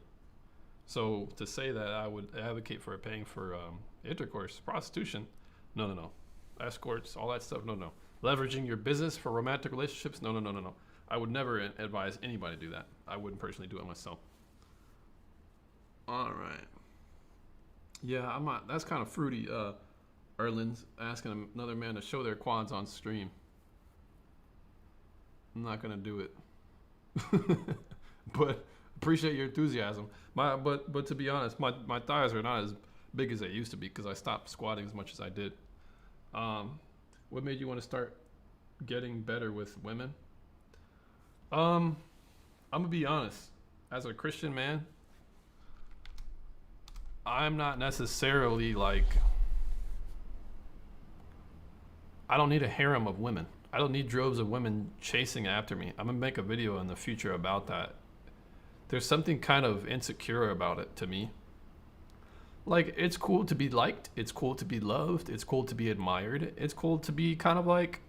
So to say that I would advocate for paying for intercourse, prostitution, no. Escorts, all that stuff, no. Leveraging your business for romantic relationships, no. I would never advise anybody to do that. I wouldn't personally do it myself. All right. Yeah, I'm not. That's kind of fruity. Erlin's asking another man to show their quads on stream. I'm not gonna do it. But appreciate your enthusiasm. But to be honest, my thighs are not as big as they used to be because I stopped squatting as much as I did. What made you want to start getting better with women? I'm gonna be honest. As a Christian man, I'm not necessarily like. I don't need a harem of women. I don't need droves of women chasing after me. I'm gonna make a video in the future about that. There's something kind of insecure about it to me. Like, it's cool to be liked. It's cool to be loved. It's cool to be admired. It's cool to be kind of like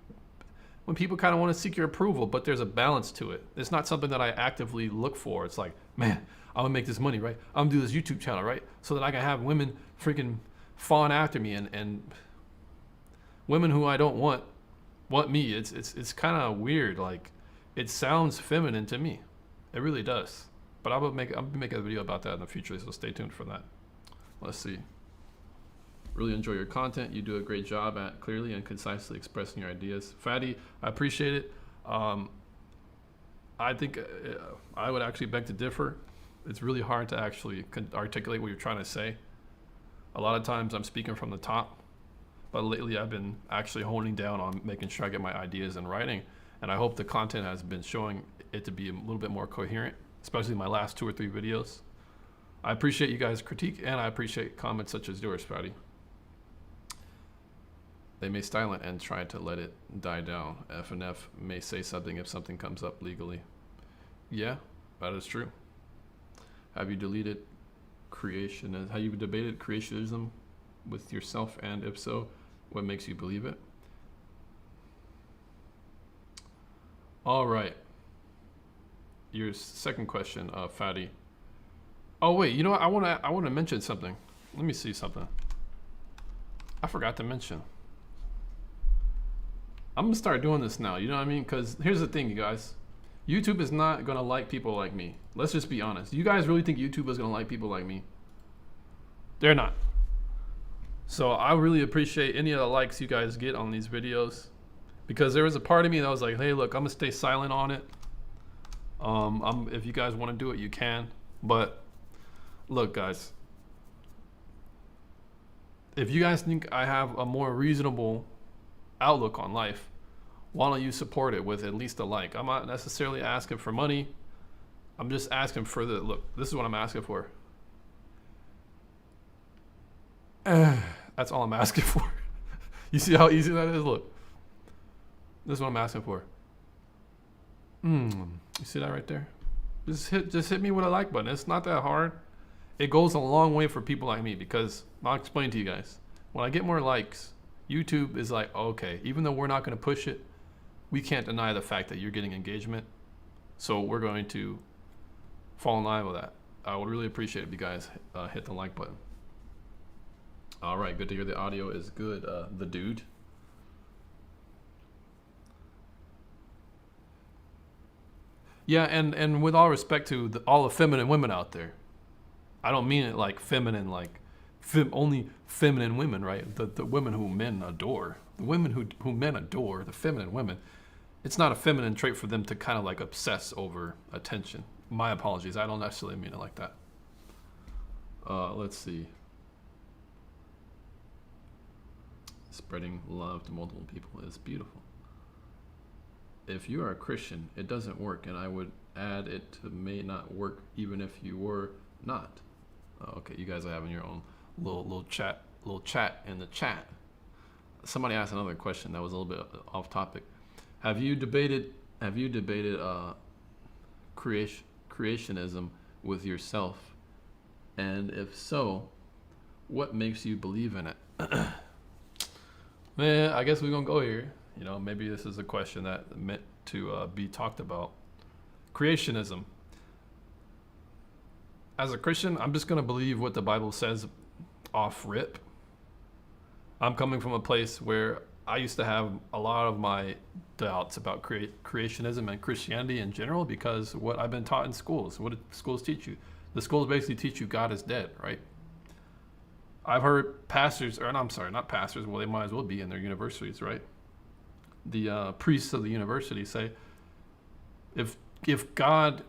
when people kind of want to seek your approval, but there's a balance to it. It's not something that I actively look for. It's like, man, I'm gonna make this money, right? I'm gonna do this YouTube channel, right? So that I can have women freaking fawn after me and women who I don't want me. It's kind of weird. Like, it sounds feminine to me. It really does. But I'll be making a video about that in the future, so stay tuned for that. Let's see. Really enjoy your content. You do a great job at clearly and concisely expressing your ideas. Fatty, I appreciate it. I think I would actually beg to differ. It's really hard to actually articulate what you're trying to say. A lot of times I'm speaking from the top, but lately I've been actually honing down on making sure I get my ideas in writing, and I hope the content has been showing it to be a little bit more coherent. especially my last 2 or 3 videos. I appreciate you guys' critique, and I appreciate comments such as yours, Sprouty. They may style it and try to let it die down. F&F may say something if something comes up legally. Yeah, that is true. Have you deleted creation? Have you debated creationism with yourself? And if so, what makes you believe it? All right. Your second question, Fatty. Oh wait, you know what? I want to mention something. Let me see something. I forgot to mention. I'm gonna start doing this now. You know what I mean? Because here's the thing, you guys. YouTube is not gonna like people like me. Let's just be honest. You guys really think YouTube is gonna like people like me? They're not. So I really appreciate any of the likes you guys get on these videos, because there was a part of me that was like, hey, look, I'm gonna stay silent on it. If you guys want to do it, you can. But look, guys, if you guys think I have a more reasonable outlook on life, why don't you support it with at least a like? I'm not necessarily asking for money. I'm just asking for the look. This is what I'm asking for. That's all I'm asking for. You see how easy that is? Look, this is what I'm asking for. You see that right there? Just hit me with a like button. It's not that hard. It goes a long way for people like me, because I'll explain to you guys. When I get more likes, YouTube is like, okay, even though we're not going to push it, we can't deny the fact that you're getting engagement. So we're going to fall in line with that. I would really appreciate it if you guys hit the like button. All right, good to hear the audio is good, the dude. Yeah, and with all respect to all the feminine women out there, I don't mean it like feminine, like only feminine women, right? The women who men adore. The women who men adore, the feminine women. It's not a feminine trait for them to kind of like obsess over attention. My apologies. I don't necessarily mean it like that. Let's see. Spreading love to multiple people is beautiful. If you are a Christian, it doesn't work, and I would add it to may not work even if you were not. Okay, you guys are having your own little chat in the chat. Somebody asked another question that was a little bit off topic. Have you debated creationism with yourself? And if so, what makes you believe in it? Man, I guess we're gonna go here. You know, maybe this is a question that meant to be talked about. Creationism. As a Christian, I'm just gonna believe what the Bible says off rip. I'm coming from a place where I used to have a lot of my doubts about creationism and Christianity in general, because what I've been taught in schools. What did schools teach you? The schools basically teach you God is dead, right? I've heard pastors, or I'm sorry, not pastors, well, they might as well be in their universities, right? The priests of the university say, if God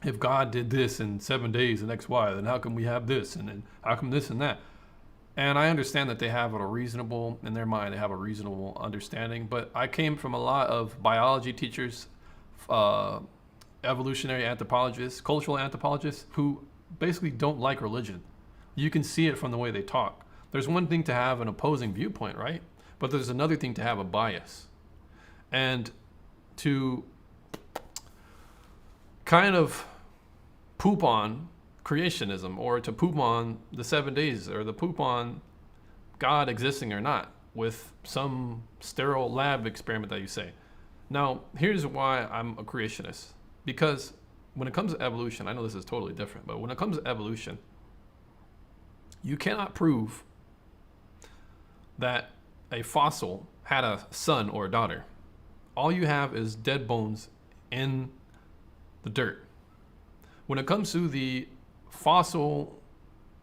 did this in 7 days and X, Y, then how come we have this? And then how come this and that? And I understand that they have a reasonable, in their mind, they have a reasonable understanding. But I came from a lot of biology teachers, evolutionary anthropologists, cultural anthropologists, who basically don't like religion. You can see it from the way they talk. There's one thing to have an opposing viewpoint, right? But there's another thing to have a bias. And to kind of poop on creationism, or to poop on the 7 days, or to poop on God existing or not with some sterile lab experiment that you say. Now, here's why I'm a creationist. Because when it comes to evolution, I know this is totally different, but when it comes to evolution, you cannot prove that a fossil had a son or a daughter. All you have is dead bones in the dirt. When it comes to the fossil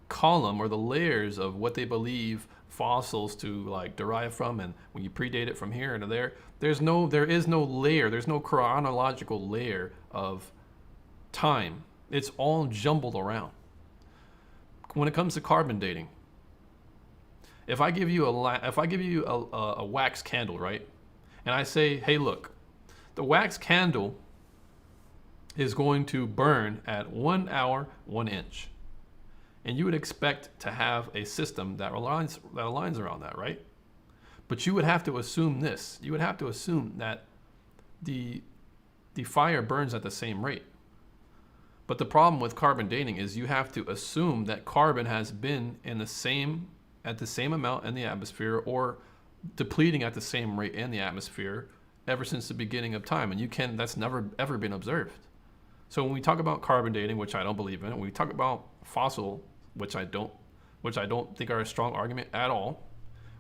column, or the layers of what they believe fossils to like derive from, and when you predate it from here and there, there is no layer, there's no chronological layer of time. It's all jumbled around. When it comes to carbon dating, if I give you a wax candle, right, and I say, hey, look, the wax candle is going to burn at 1 hour, 1 inch. And you would expect to have a system that aligns around that, right? But you would have to assume this. You would have to assume that the fire burns at the same rate. But the problem with carbon dating is you have to assume that carbon has been at the same amount in the atmosphere or depleting at the same rate in the atmosphere ever since the beginning of time. And that's never ever been observed. So when we talk about carbon dating, which I don't believe in, when we talk about fossil, which I don't think are a strong argument at all,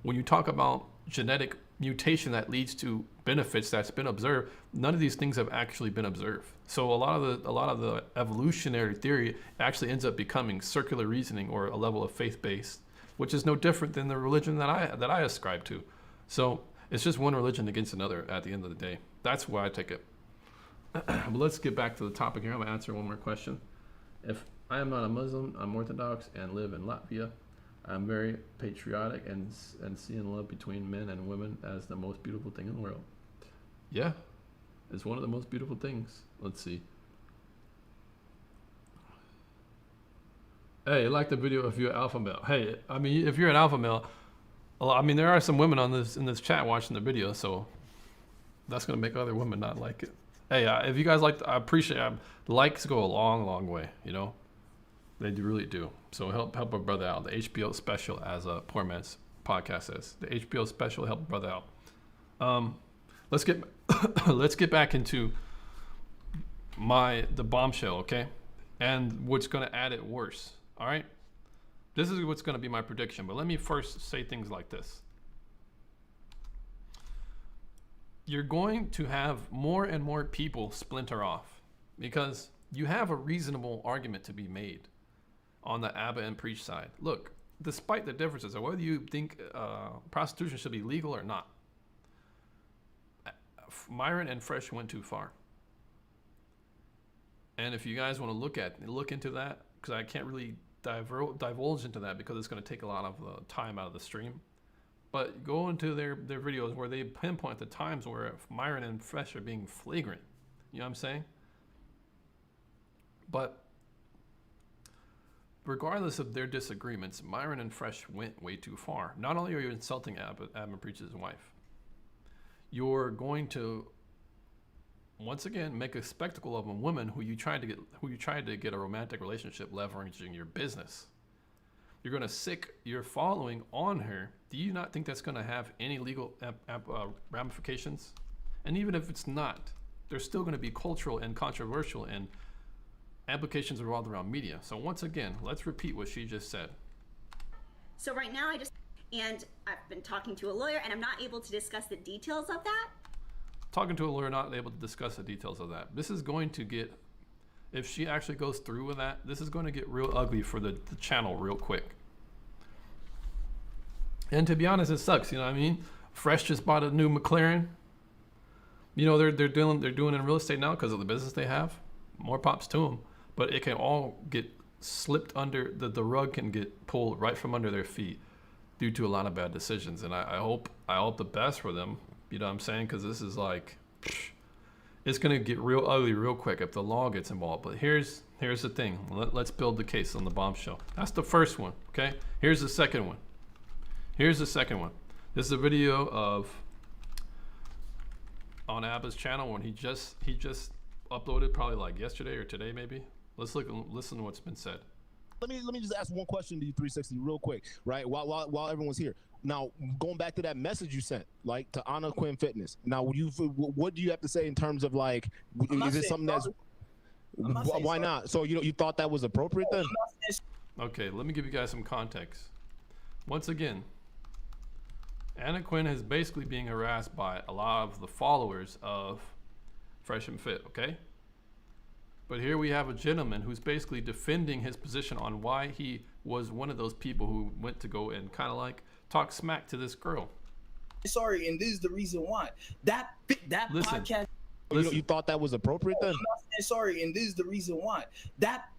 when you talk about genetic mutation that leads to benefits that's been observed, none of these things have actually been observed. So a lot of the evolutionary theory actually ends up becoming circular reasoning or a level of faith-based, which is no different than the religion that I ascribe to. So it's just one religion against another at the end of the day. That's why I take it. But let's get back to the topic here. I'm gonna answer one more question. If I am not a Muslim, I'm Orthodox and live in Latvia. I'm very patriotic and see in love between men and women as the most beautiful thing in the world. Yeah, it's one of the most beautiful things. Let's see. Hey, like the video if you're an alpha male. Hey, I mean, if you're an alpha male, I mean, there are some women in this chat watching the video, so that's gonna make other women not like it. Hey, if you guys like, I appreciate it. Likes go a long, long way, you know? They really do. So help a brother out. The HBO special, as a Poor Man's podcast says. The HBO special help a brother out. Let's get back into the bombshell, okay? And what's gonna add it worse. All right? This is what's gonna be my prediction, but let me first say things like this. You're going to have more and more people splinter off because you have a reasonable argument to be made on the Abba and Preach side. Look, despite the differences of whether you think prostitution should be legal or not, Myron and Fresh went too far. And if you guys want to look into that, because I can't really divulge into that because it's going to take a lot of time out of the stream. But go into their videos where they pinpoint the times where Myron and Fresh are being flagrant. You know what I'm saying? But regardless of their disagreements, Myron and Fresh went way too far. Not only are you insulting Abba Preach's wife, you're going to once again make a spectacle of a woman who you tried to get a romantic relationship leveraging your business. You're going to sick your following on her. Do you not think that's going to have any legal ramifications? And even if it's not, there's still going to be cultural and controversial and applications revolved around media. So once again, let's repeat what she just said. So right now and I've been talking to a lawyer and I'm not able to discuss the details of that. Talking to a lawyer, not able to discuss the details of that. This is going to get, if she actually goes through with that, this is going to get real ugly for the channel real quick. And to be honest, it sucks, you know what I mean? Fresh just bought a new McLaren. You know, they're doing in real estate now because of the business they have. More props to them. But it can all get slipped under, the rug can get pulled right from under their feet due to a lot of bad decisions. And I hope the best for them, you know what I'm saying? Because this is like, it's going to get real ugly real quick if the law gets involved. But here's the thing. Let's build the case on the bombshell. That's the first one, okay? Here's the second one. This is a video on Abba's channel when he just uploaded probably like yesterday or today maybe. Let's listen to what's been said. Let me just ask one question to you, 360, real quick, right? While everyone's here. Now, going back to that message you sent, like to Anna Quinn Fitness. Now, what do you have to say in terms of like, is it something that's why not? So you thought that was appropriate then? Okay, let me give you guys some context. Once again, Anna Quinn is basically being harassed by a lot of the followers of Fresh and Fit, okay? But here we have a gentleman who's basically defending his position on why he was one of those people who went to go and kind of like talk smack to this girl. Sorry, and this is the reason why. That podcast. You thought that was appropriate then? Sorry, and this is the reason why. That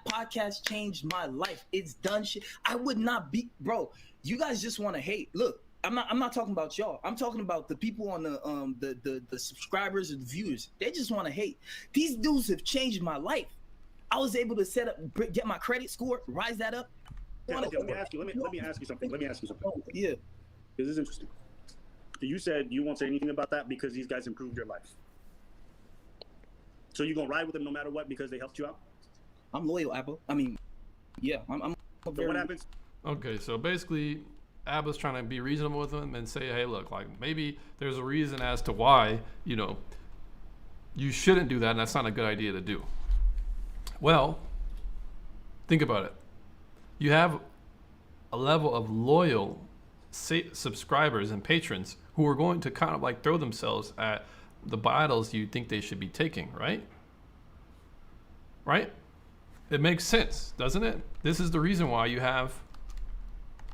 podcast changed my life. It's done shit. I would not be, bro. You guys just want to hate. Look, I'm not talking about y'all. I'm talking about the people on the subscribers and the viewers. They just want to hate. These dudes have changed my life. I was able to get my credit score, rise that up. Yeah, okay, let me ask you something. Yeah. This is interesting. You said you won't say anything about that because these guys improved your life. So you're gonna ride with them no matter what because they helped you out? I'm loyal, Apple. I mean, yeah, I'm so what happens? Okay, so basically, Abba's trying to be reasonable with them and say, hey, look, like maybe there's a reason as to why, you shouldn't do that, and that's not a good idea to do. Well, think about it. You have a level of loyal subscribers and patrons who are going to kind of like throw themselves at the battles you think they should be taking, right? Right? It makes sense, doesn't it? This is the reason why you have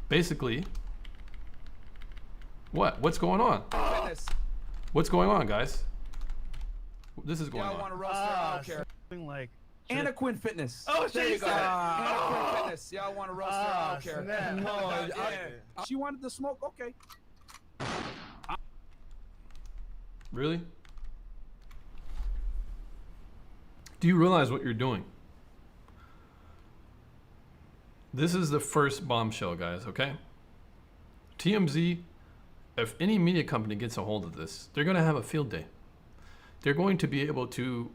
basically what's going on? What's going on, guys? This is going on. I want to roast her. I don't care. Something like Anna Quinn Fitness. Oh, there you she go. said it. Anna Quinn Fitness. Y'all want to roast her? I don't care. Snap. No, she wanted to smoke. Okay. Really? Do you realize what you're doing? This is the first bombshell, guys, okay? TMZ, if any media company gets a hold of this, they're going to have a field day. They're going to be able to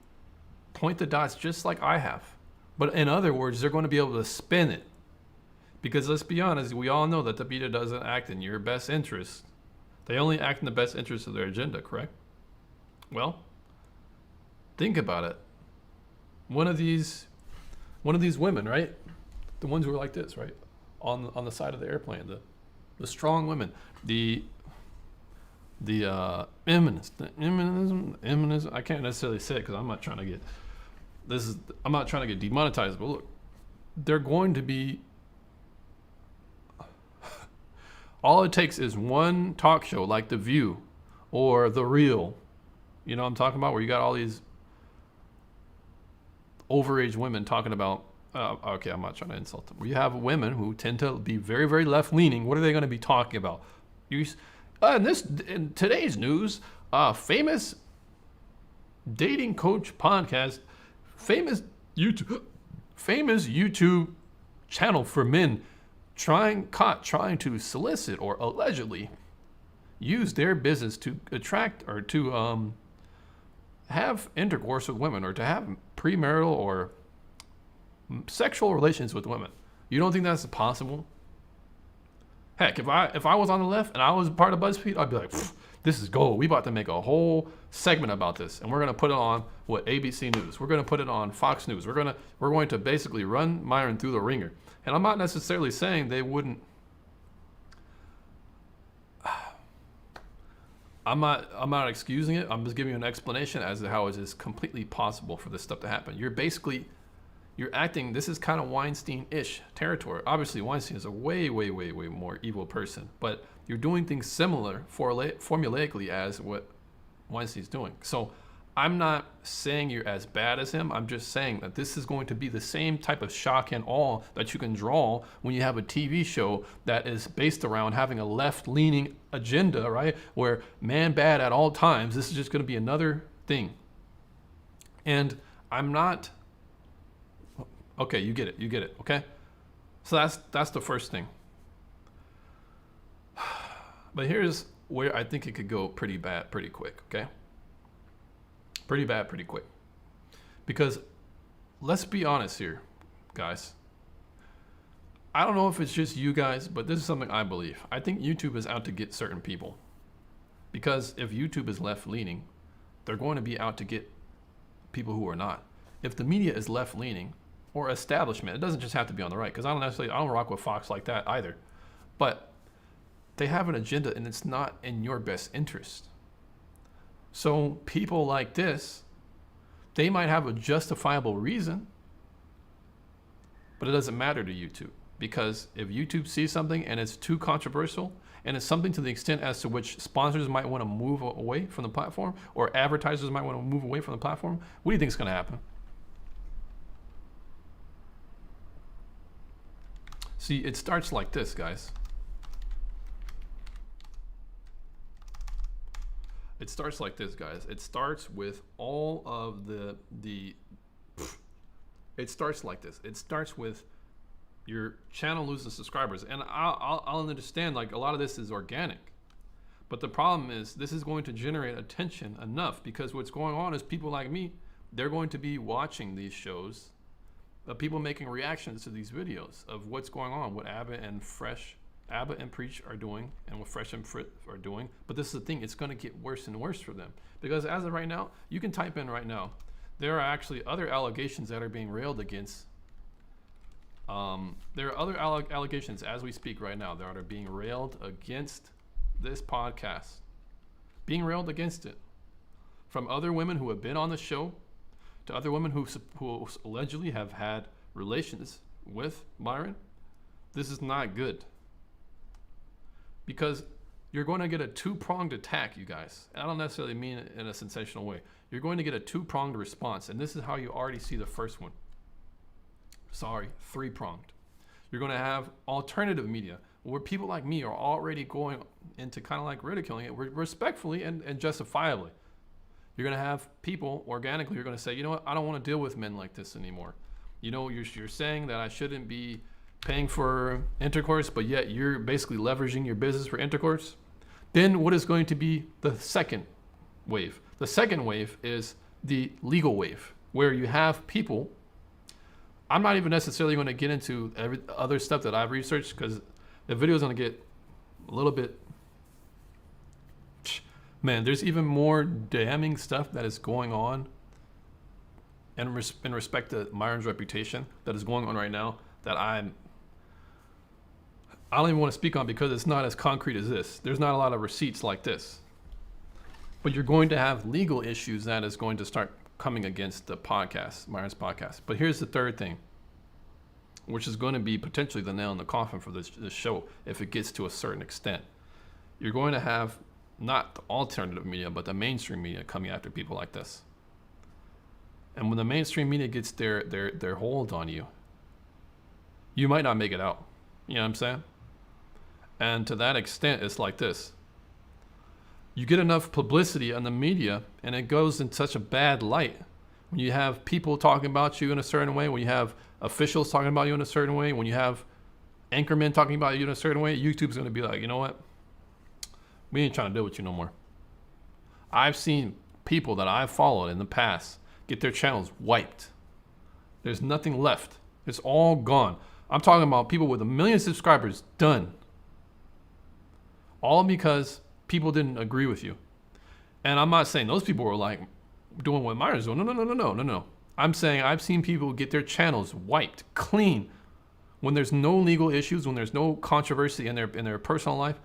point the dots just like I have. But in other words, they're going to be able to spin it. Because let's be honest, we all know that the media doesn't act in your best interest. They only act in the best interest of their agenda, correct? Well, think about it. One of these women, right? The ones who are like this, right? On the side of the airplane, the strong women, the feminism. I can't necessarily say it because I'm not trying to get demonetized. But look, they're going to be. All it takes is one talk show like The View or The Real. You know what I'm talking about? Where you got all these overage women talking about. Okay, I'm not trying to insult them. We have women who tend to be very, very left-leaning. What are they going to be talking about? In today's news, famous dating coach podcast, famous YouTube channel for men trying to solicit or allegedly use their business to attract or to have intercourse with women or to have premarital or sexual relations with women. You don't think that's possible? Heck, if I was on the left and I was part of BuzzFeed, I'd be like, this is gold. We about to make a whole segment about this, and we're gonna put it on ABC News. We're gonna put it on Fox News. We're going to basically run Myron through the ringer. And I'm not necessarily saying they wouldn't. I'm not excusing it. I'm just giving you an explanation as to how it is completely possible for this stuff to happen. You're acting, this is kind of Weinstein-ish territory. Obviously, Weinstein is a way, way, way, way more evil person, but you're doing things similar formulaically as what Weinstein's doing. So I'm not saying you're as bad as him. I'm just saying that this is going to be the same type of shock and awe that you can draw when you have a TV show that is based around having a left-leaning agenda, right? Where man bad at all times. This is just going to be another thing. And I'm not... Okay, you get it, okay? So that's the first thing. But here's where I think it could go pretty bad pretty quick, okay? Pretty bad pretty quick. Because let's be honest here, guys. I don't know if it's just you guys, but this is something I believe. I think YouTube is out to get certain people. Because if YouTube is left-leaning, they're going to be out to get people who are not. If the media is left-leaning, or establishment, it doesn't just have to be on the right, because I don't rock with Fox like that either. But they have an agenda and it's not in your best interest. So people like this, they might have a justifiable reason, but it doesn't matter to YouTube. Because if YouTube sees something and it's too controversial, and it's something to the extent as to which sponsors might want to move away from the platform, or advertisers might want to move away from the platform, what do you think is going to happen? See, it starts like this, guys. It starts like this, guys. It starts with all of it starts like this. It starts with your channel loses subscribers. And I'll understand, like, a lot of this is organic. But the problem is this is going to generate attention enough, because what's going on is people like me, they're going to be watching these shows of people making reactions to these videos of what's going on, what Abbott and Preach are doing, and what Fresh and Frit are doing. But this is the thing, it's going to get worse and worse for them, because as of right now, you can type in right now, there are actually other allegations that are being railed against. There are other allegations as we speak right now that are being railed against this podcast, being railed against it, from other women who have been on the show to other women who allegedly have had relations with Myron. This is not good, because you're going to get a two-pronged attack, you guys. And I don't necessarily mean it in a sensational way. You're going to get a two-pronged response, and this is how you already see the first one. Sorry, three-pronged. You're going to have alternative media, where people like me are already going into kind of like ridiculing it respectfully and justifiably. You're going to have people organically who are going to say, you know what, I don't want to deal with men like this anymore. You know, you're saying that I shouldn't be paying for intercourse, but yet you're basically leveraging your business for intercourse. Then what is going to be the second wave? The second wave is the legal wave, where you have people. I'm not even necessarily going to get into every other stuff that I've researched, because the video is going to get a little bit, man, there's even more damning stuff that is going on in respect to Myron's reputation that is going on right now that I don't even want to speak on, because it's not as concrete as this. There's not a lot of receipts like this. But you're going to have legal issues that is going to start coming against the podcast, Myron's podcast. But here's the third thing, which is going to be potentially the nail in the coffin for this show if it gets to a certain extent. You're going to have not the alternative media, but the mainstream media coming after people like this. And when the mainstream media gets their hold on you, you might not make it out. You know what I'm saying? And to that extent, it's like this. You get enough publicity on the media, and it goes in such a bad light. When you have people talking about you in a certain way, when you have officials talking about you in a certain way, when you have anchormen talking about you in a certain way, YouTube's going to be like, you know what? We ain't trying to deal with you no more. I've seen people that I've followed in the past get their channels wiped. There's nothing left. It's all gone. I'm talking about people with 1 million subscribers done. All because people didn't agree with you. And I'm not saying those people were like doing what Myron's doing. No. I'm saying I've seen people get their channels wiped clean when there's no legal issues, when there's no controversy in their personal life,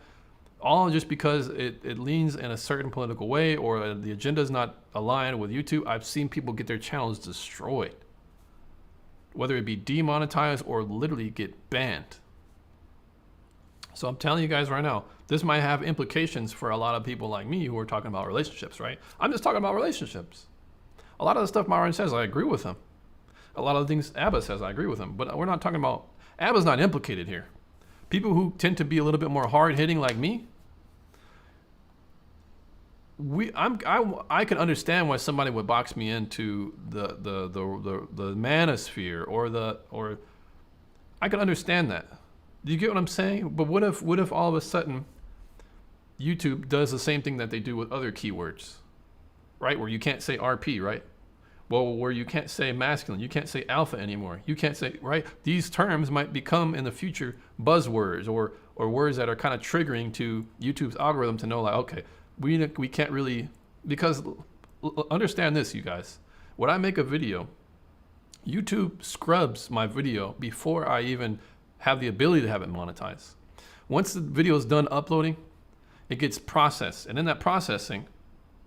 all just because it leans in a certain political way or the agenda is not aligned with YouTube. I've seen people get their channels destroyed, whether it be demonetized or literally get banned. So I'm telling you guys right now, this might have implications for a lot of people like me who are talking about relationships, right? I'm just talking about relationships. A lot of the stuff Myron says, I agree with him. A lot of the things Abba says, I agree with him. But we're not talking about, Abba's not implicated here. People who tend to be a little bit more hard-hitting like me, I can understand why somebody would box me into the manosphere or I can understand that. Do you get what I'm saying? But what if all of a sudden YouTube does the same thing that they do with other keywords, right? Where you can't say RP, right? Well, where you can't say masculine, you can't say alpha anymore. You can't say, right? These terms might become in the future buzzwords or words that are kind of triggering to YouTube's algorithm to know, like, okay, we can't really, because understand this, you guys. When I make a video, YouTube scrubs my video before I even have the ability to have it monetized. Once the video is done uploading, it gets processed. And in that processing,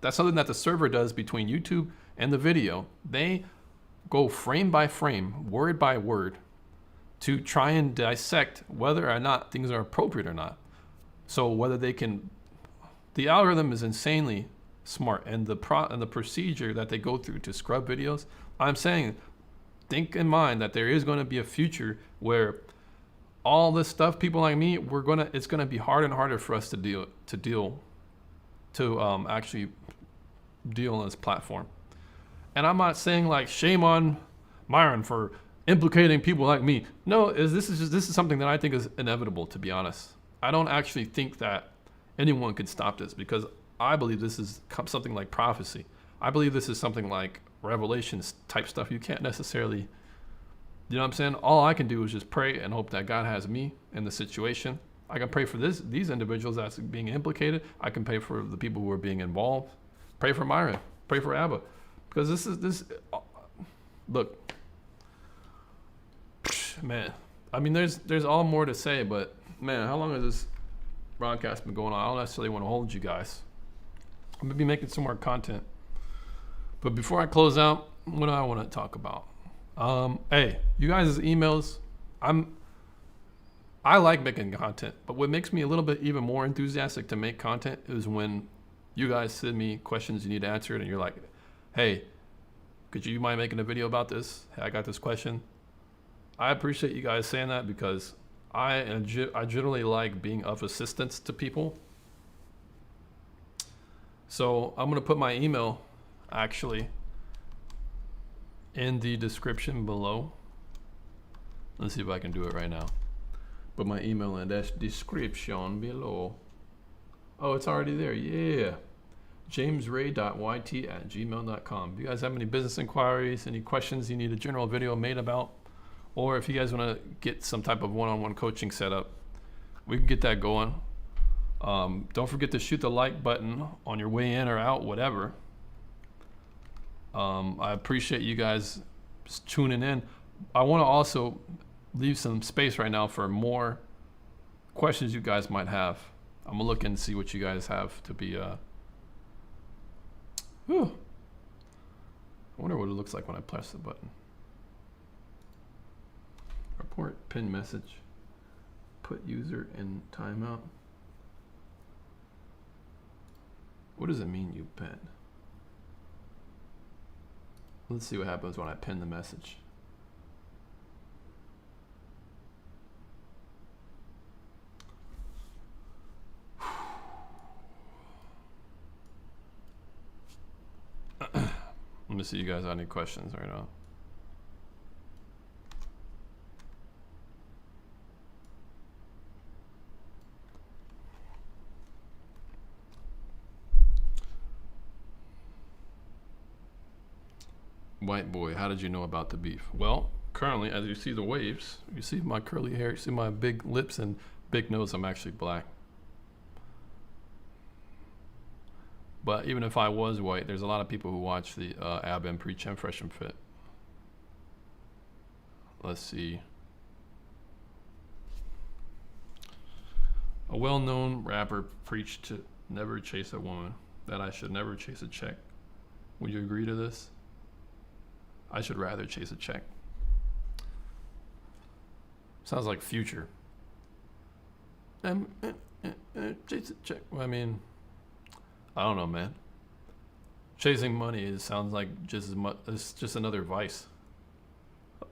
that's something that the server does between YouTube and the video. They go frame by frame, word by word, to try and dissect whether or not things are appropriate or not. So whether they can, the algorithm is insanely smart, and the procedure that they go through to scrub videos, I'm saying, think in mind that there is going to be a future where all this stuff, people like me, it's going to be harder and harder for us to deal to actually deal on this platform. And I'm not saying like shame on Myron for implicating people like me. No, this is something that I think is inevitable, to be honest. I don't actually think that anyone could stop this, because I believe this is something like prophecy. I believe this is something like Revelations type stuff. You can't necessarily, you know what I'm saying? All I can do is just pray and hope that God has me in the situation. I can pray for these individuals that's being implicated. I can pray for the people who are being involved. Pray for Myron. Pray for Abba. Because look, man, I mean, there's all more to say, but man, how long has this broadcast been going on? I don't necessarily want to hold you guys. I'm gonna be making some more content, but before I close out, what do I want to talk about? Hey, you guys' emails. I like making content, but what makes me a little bit even more enthusiastic to make content is when you guys send me questions you need answered, and you're like, hey, could you mind making a video about this? Hey, I got this question. I appreciate you guys saying that, because I generally like being of assistance to people. So I'm going to put my email actually in the description below. Let's see if I can do it right now. Put my email in that description below. Oh, it's already there. Yeah. jamesray.yt@gmail.com. If you guys have any business inquiries, any questions you need a general video made about, or if you guys want to get some type of one-on-one coaching set up, we can get that going. Don't forget to shoot the like button on your way in or out, whatever. I appreciate you guys tuning in. I want to also leave some space right now for more questions you guys might have. I'm gonna look and see what you guys have to be. Whew. I wonder what it looks like when I press the button. Report pin message. Put user in timeout. What does it mean you pin? Let's see what happens when I pin the message. Let me see you guys have any questions right now. White boy, how did you know about the beef? Well, currently, as you see the waves, you see my curly hair, you see my big lips and big nose, I'm actually black. But even if I was white, there's a lot of people who watch the Ab and Preach and Fresh and Fit. Let's see. A well-known rapper preached to never chase a woman, that I should never chase a check. Would you agree to this? I should rather chase a check. Sounds like Future. Chase a check. Well, I mean, I don't know, man. Chasing money sounds like just as much. It's just another vice.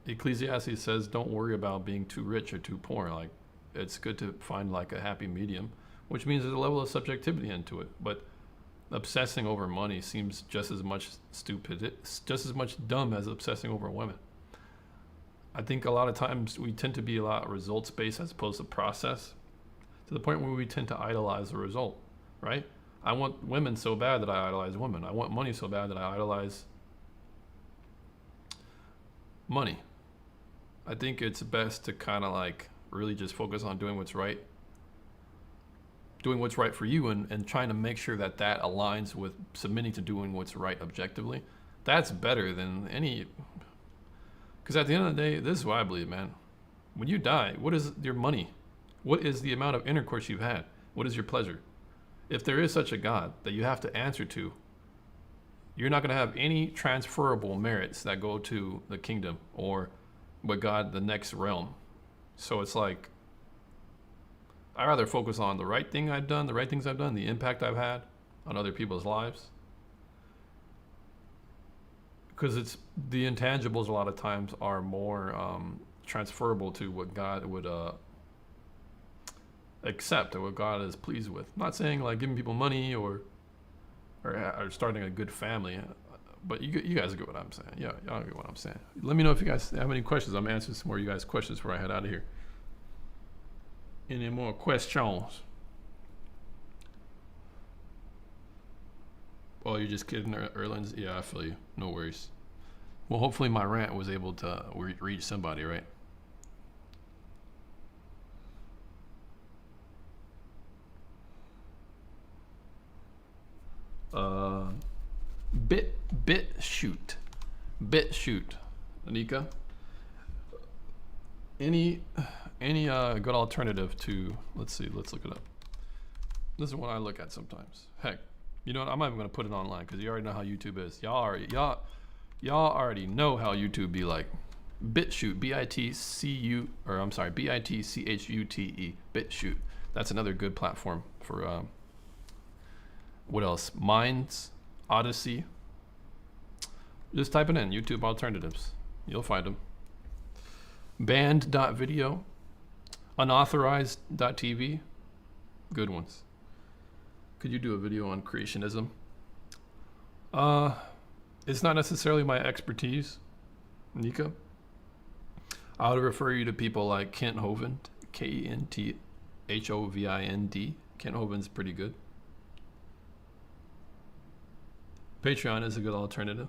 Ecclesiastes says, "Don't worry about being too rich or too poor. Like, it's good to find like a happy medium," which means there's a level of subjectivity into it. But obsessing over money seems just as much stupid, just as much dumb as obsessing over women. I think a lot of times we tend to be a lot results based as opposed to process, to the point where we tend to idolize the result, right? I want women so bad that I idolize women. I want money so bad that I idolize money. I think it's best to kind of like really just focus on doing what's right, doing what's right for you, and trying to make sure that that aligns with submitting to doing what's right objectively. That's better than any, because at the end of the day, this is what I believe, man. When you die, what is your money? What is the amount of intercourse you've had? What is your pleasure? If there is such a God that you have to answer to, you're not going to have any transferable merits that go to the kingdom or with God, the next realm. So it's like, I rather focus on the right thing I've done, the right things I've done, the impact I've had on other people's lives. Because it's the intangibles a lot of times are more transferable to what God would accept or what God is pleased with. I'm not saying like giving people money or or starting a good family. But you guys get what I'm saying. Yeah, y'all get what I'm saying. Let me know if you guys have any questions. I'm answering some more of you guys' questions before I head out of here. Any more questions? Oh, you're just kidding, Erlands? Yeah, I feel you. No worries. Well, hopefully my rant was able to reach somebody, right? BitChute, Anika. Any good alternative to? Let's see. Let's look it up. This is what I look at sometimes. Heck, you know what? I'm not even gonna put it online because you already know how YouTube is. Y'all already know how YouTube be like. BitChute, B-I-T-C-U, or I'm sorry, B-I-T-C-H-U-T-E, BitChute. That's another good platform for. What else? Minds, Odyssey. Just type it in, YouTube alternatives. You'll find them. Banned.video, unauthorized.tv. Good ones. Could you do a video on creationism? It's not necessarily my expertise, Nika. I would refer you to people like Kent Hovind, K-E-N-T-H-O-V-I-N-D. Kent Hovind's pretty good. Patreon is a good alternative.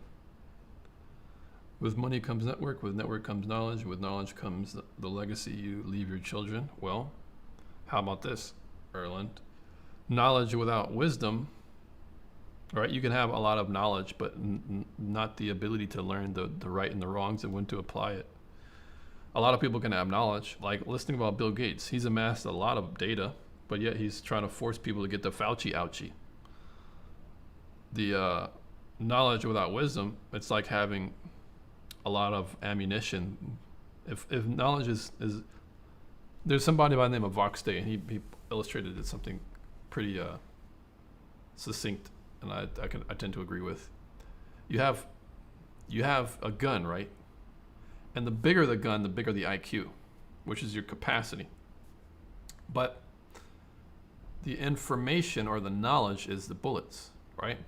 With money comes network, with network comes knowledge, with knowledge comes the legacy you leave your children. Well, how about this, Erland? Knowledge without wisdom, right? You can have a lot of knowledge, but not the ability to learn the right and the wrongs and when to apply it. A lot of people can have knowledge, like listening about Bill Gates. He's amassed a lot of data, but yet he's trying to force people to get the Fauci ouchie. The knowledge without wisdom, it's like having a lot of ammunition. If knowledge is there's somebody by the name of Vox Day, and he illustrated it something pretty succinct, and I tend to agree with. You have a gun, right? And the bigger the gun, the bigger the IQ, which is your capacity. But the information or the knowledge is the bullets, right?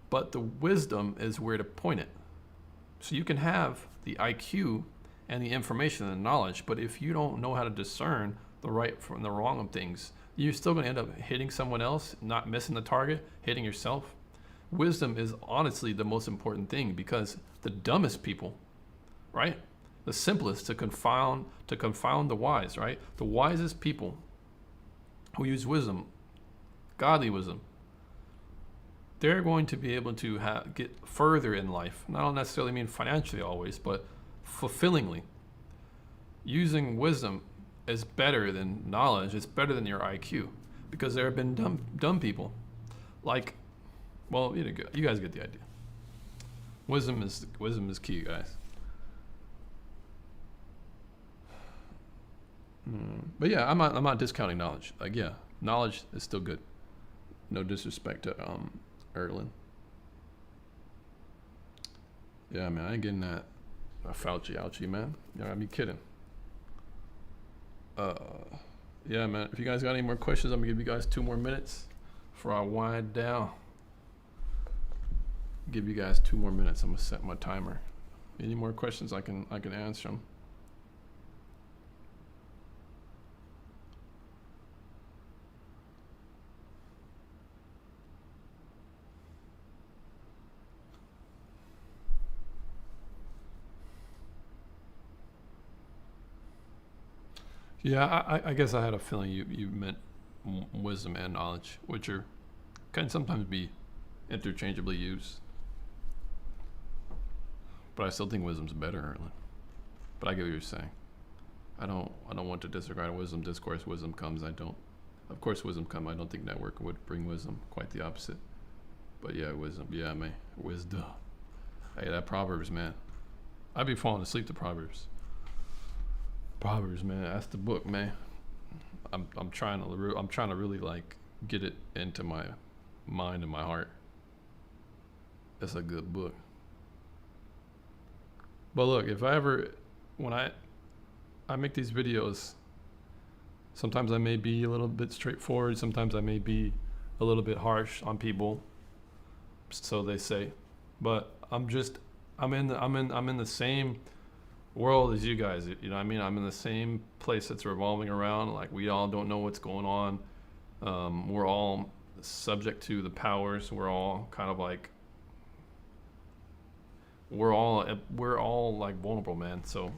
But the wisdom is where to point it. So you can have the IQ and the information and the knowledge, but if you don't know how to discern the right from the wrong of things, you're still going to end up hitting someone else, not missing the target, hitting yourself. Wisdom is honestly the most important thing, because the dumbest people, right? The simplest to confound the wise, right? The wisest people who use wisdom, godly wisdom, they're going to be able to get further in life. And I don't necessarily mean financially always, but fulfillingly. Using wisdom is better than knowledge. It's better than your IQ, because there have been dumb people, like, well, you guys get the idea. Wisdom is key, guys. But yeah, I'm not discounting knowledge. Like, yeah, knowledge is still good. No disrespect to Erlen. Yeah, man, I ain't getting that Fauci ouchie, man. You gotta be kidding. Yeah, man. If you guys got any more questions, I'm gonna give you guys 2 more minutes before I wind down. Give you guys 2 more minutes. I'm gonna set my timer. Any more questions, I can answer them. Yeah, I guess I had a feeling you meant wisdom and knowledge, which can sometimes be interchangeably used. But I still think wisdom's better, Erlen. But I get what you're saying. I don't want to disregard wisdom discourse. Wisdom comes. Of course, wisdom comes. I don't think network would bring wisdom. Quite the opposite. But yeah, wisdom. Yeah, man, wisdom. Hey, that Proverbs, man. I'd be falling asleep to Proverbs. Proverbs, man, that's the book, man. I'm trying to really like get it into my mind and my heart. It's a good book. But look, when I make these videos, sometimes I may be a little bit straightforward, sometimes I may be a little bit harsh on people, so they say. But I'm in the same world as you guys. You know what I mean? I'm in the same place that's revolving around. Like, we all don't know what's going on. We're all subject to the powers. We're all kind of like, we're all like vulnerable, man. So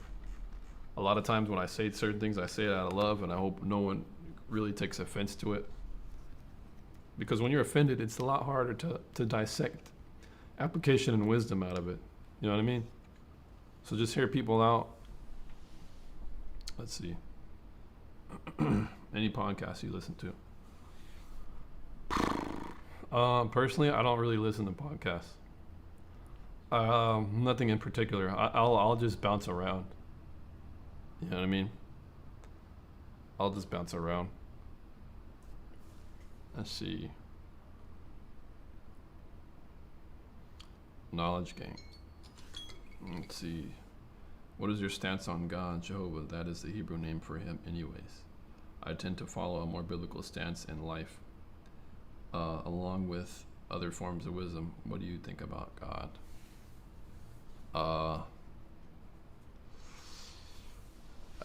a lot of times when I say certain things, I say it out of love, and I hope no one really takes offense to it. Because when you're offended, it's a lot harder to dissect application and wisdom out of it. You know what I mean? So just hear people out. Let's see. Any podcast you listen to. Personally, I don't really listen to podcasts. Nothing in particular. I'll just bounce around. You know what I mean? I'll just bounce around. Let's see. Knowledge gang. Let's see. What is your stance on God, Jehovah? That is the Hebrew name for him anyways. I tend to follow a more biblical stance in life, along with other forms of wisdom. What do you think about God?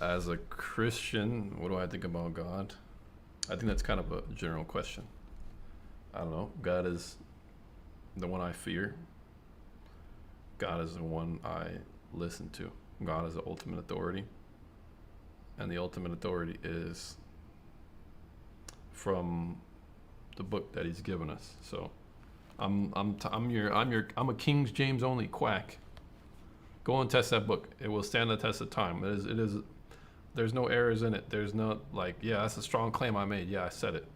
As a Christian, what do I think about God? I think that's kind of a general question. I don't know. God is the one I fear. God is the one I listen to. God is the ultimate authority. And the ultimate authority is from the book that he's given us. So I'm a King James only quack. Go and test that book. It will stand the test of time. It is there's no errors in it. There's no yeah, that's a strong claim I made. Yeah, I said it.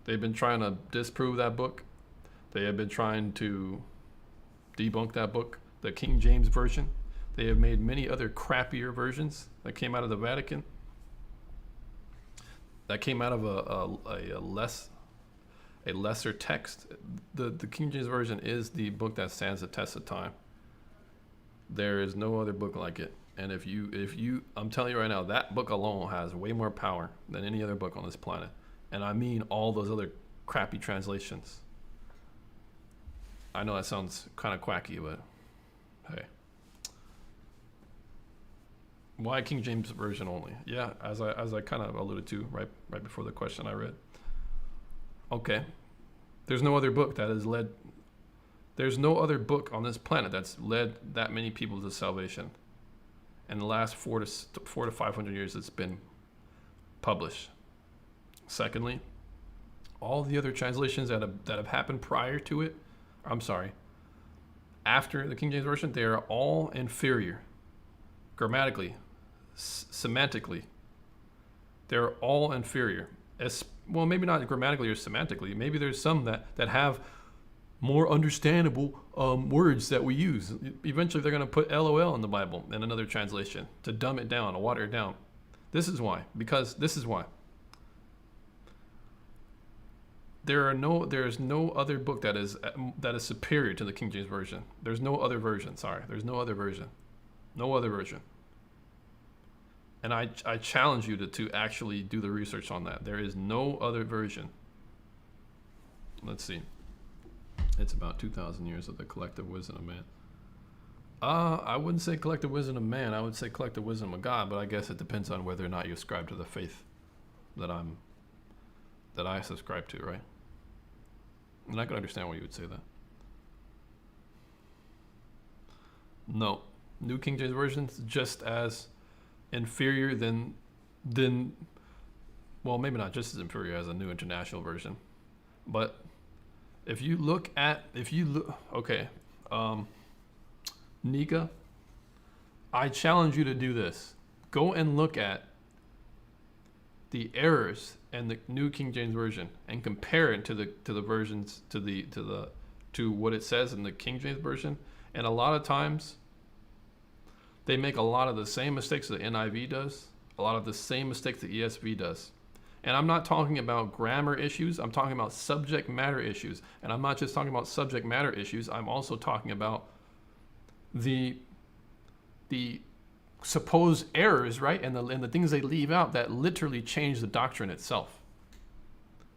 They've been trying to disprove that book. They have been trying to debunk that book, the King James Version. They have made many other crappier versions that came out of the Vatican. That came out of a lesser text. The King James Version is the book that stands the test of time. There is no other book like it. And if you, I'm telling you right now, that book alone has way more power than any other book on this planet. And I mean all those other crappy translations. I know that sounds kind of quacky, but hey. Why King James Version only? Yeah, as I kind of alluded to right before the question I read. Okay. There's no other book that has led, there's no other book on this planet that's led that many people to salvation. In the last 400 to 500 years it's been published. Secondly, all the other translations that have happened prior to it, after the King James Version, they are all inferior. Grammatically, semantically, they're all inferior. Well, maybe not grammatically or semantically. Maybe there's some that have more understandable words that we use. Eventually, they're going to put LOL in the Bible in another translation to dumb it down, to water it down. This is why. There is no other book that is superior to the King James Version. There's no other version. There's no other version. No other version. And I challenge you to actually do the research on that. There is no other version. Let's see. It's about 2,000 years of the collective wisdom of man. I wouldn't say collective wisdom of man. I would say collective wisdom of God. But I guess it depends on whether or not you ascribe to the faith that I subscribe to, right? And I can understand why you would say that. No, New King James Version is just as inferior than well, maybe not just as inferior as a New International Version, but Nika, I challenge you to do this. Go and look at the errors in the New King James Version and compare it to the versions to what it says in the King James Version. And a lot of times they make a lot of the same mistakes that the NIV does, a lot of the same mistakes the ESV does. And I'm not talking about grammar issues. I'm talking about subject matter issues. And I'm not just talking about subject matter issues. I'm also talking about the supposed errors, right? And the things they leave out that literally change the doctrine itself.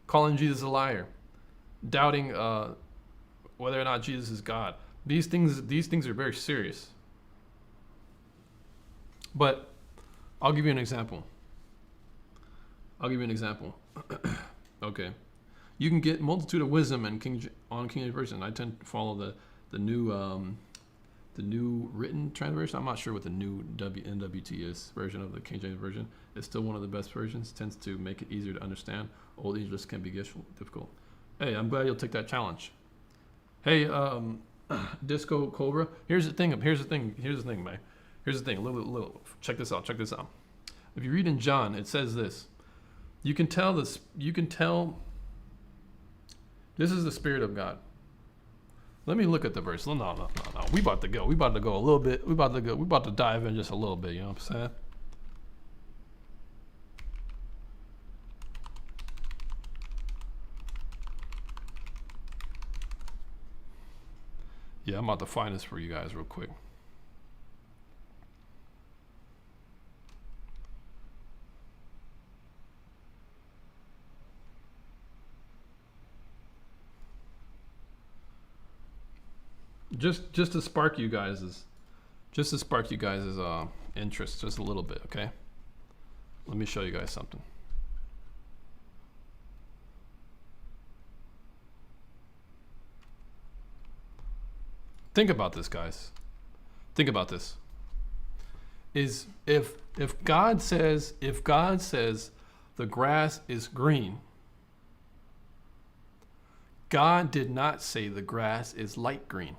calling Jesus a liar, doubting whether or not Jesus is God. These things are very serious. But I'll give you an example. Okay. You can get multitude of wisdom on King James Version. I tend to follow the new written translation. I'm not sure what the new NWT is version of the King James Version. It's still one of the best versions. Tends to make it easier to understand. Old English can be difficult. Hey, I'm glad you'll take that challenge. Hey, Disco Cobra. Here's the thing, man. Here's the thing. Check this out. If you read in John, it says this. You can tell this is the Spirit of God. Let me look at the verse. No. We about to go a little bit. We about to dive in just a little bit, you know what I'm saying? Yeah, I'm about to find this for you guys real quick. Just to spark you guys' interest just a little bit, okay? Let me show you guys something. Think about this, guys. Think about this. Is if God says the grass is green, God did not say the grass is light green.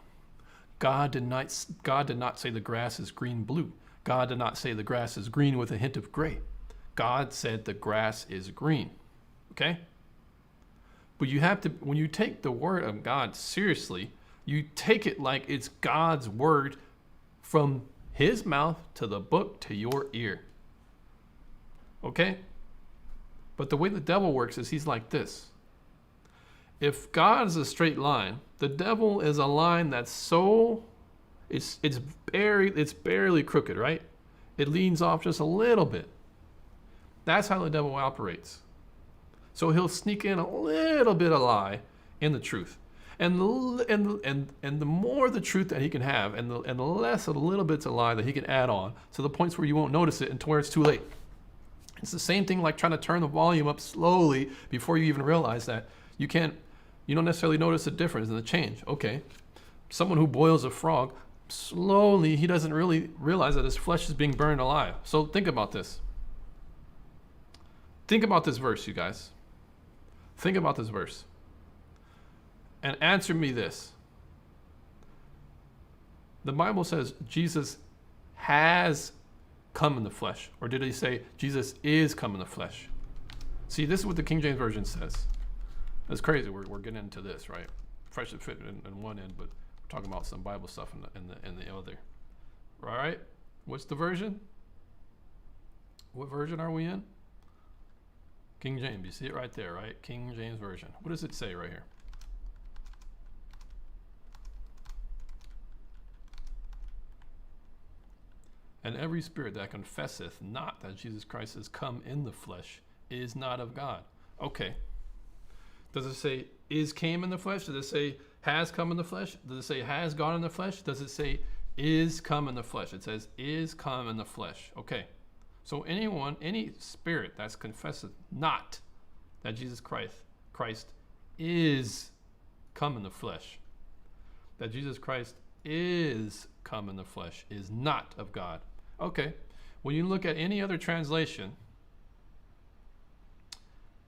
God did not say the grass is green blue. God did not say the grass is green with a hint of gray. God said the grass is green. Okay? But you have to, when you take the word of God seriously, you take it like it's God's word from his mouth to the book to your ear. Okay? But the way the devil works is he's like this. If God is a straight line, the devil is a line that's so it's barely crooked, right? It leans off just a little bit. That's how the devil operates. So he'll sneak in a little bit of lie in the truth. And the more the truth that he can have, and the less of the little bits of lie that he can add on, to the points where you won't notice it until where it's too late. It's the same thing like trying to turn the volume up slowly before you even realize that you don't necessarily notice the difference in the change. Okay, someone who boils a frog, slowly, he doesn't really realize that his flesh is being burned alive. So think about this. Think about this verse, you guys. Think about this verse. And answer me this. The Bible says Jesus has come in the flesh. Or did he say Jesus is come in the flesh? See, this is what the King James Version says. It's crazy. We're getting into this, right? Fresh and fit in one end, but we're talking about some Bible stuff in the other. All right? What's the version? What version are we in? King James. You see it right there, right? King James Version. What does it say right here? And every spirit that confesseth not that Jesus Christ is come in the flesh is not of God. Okay. Does it say is came in the flesh? Does it say has come in the flesh? Does it say has gone in the flesh? Does it say is come in the flesh? It says is come in the flesh. Okay. So any spirit that's confesseth not that Jesus Christ is come in the flesh, that Jesus Christ is come in the flesh, is not of God. Okay. When you look at any other translation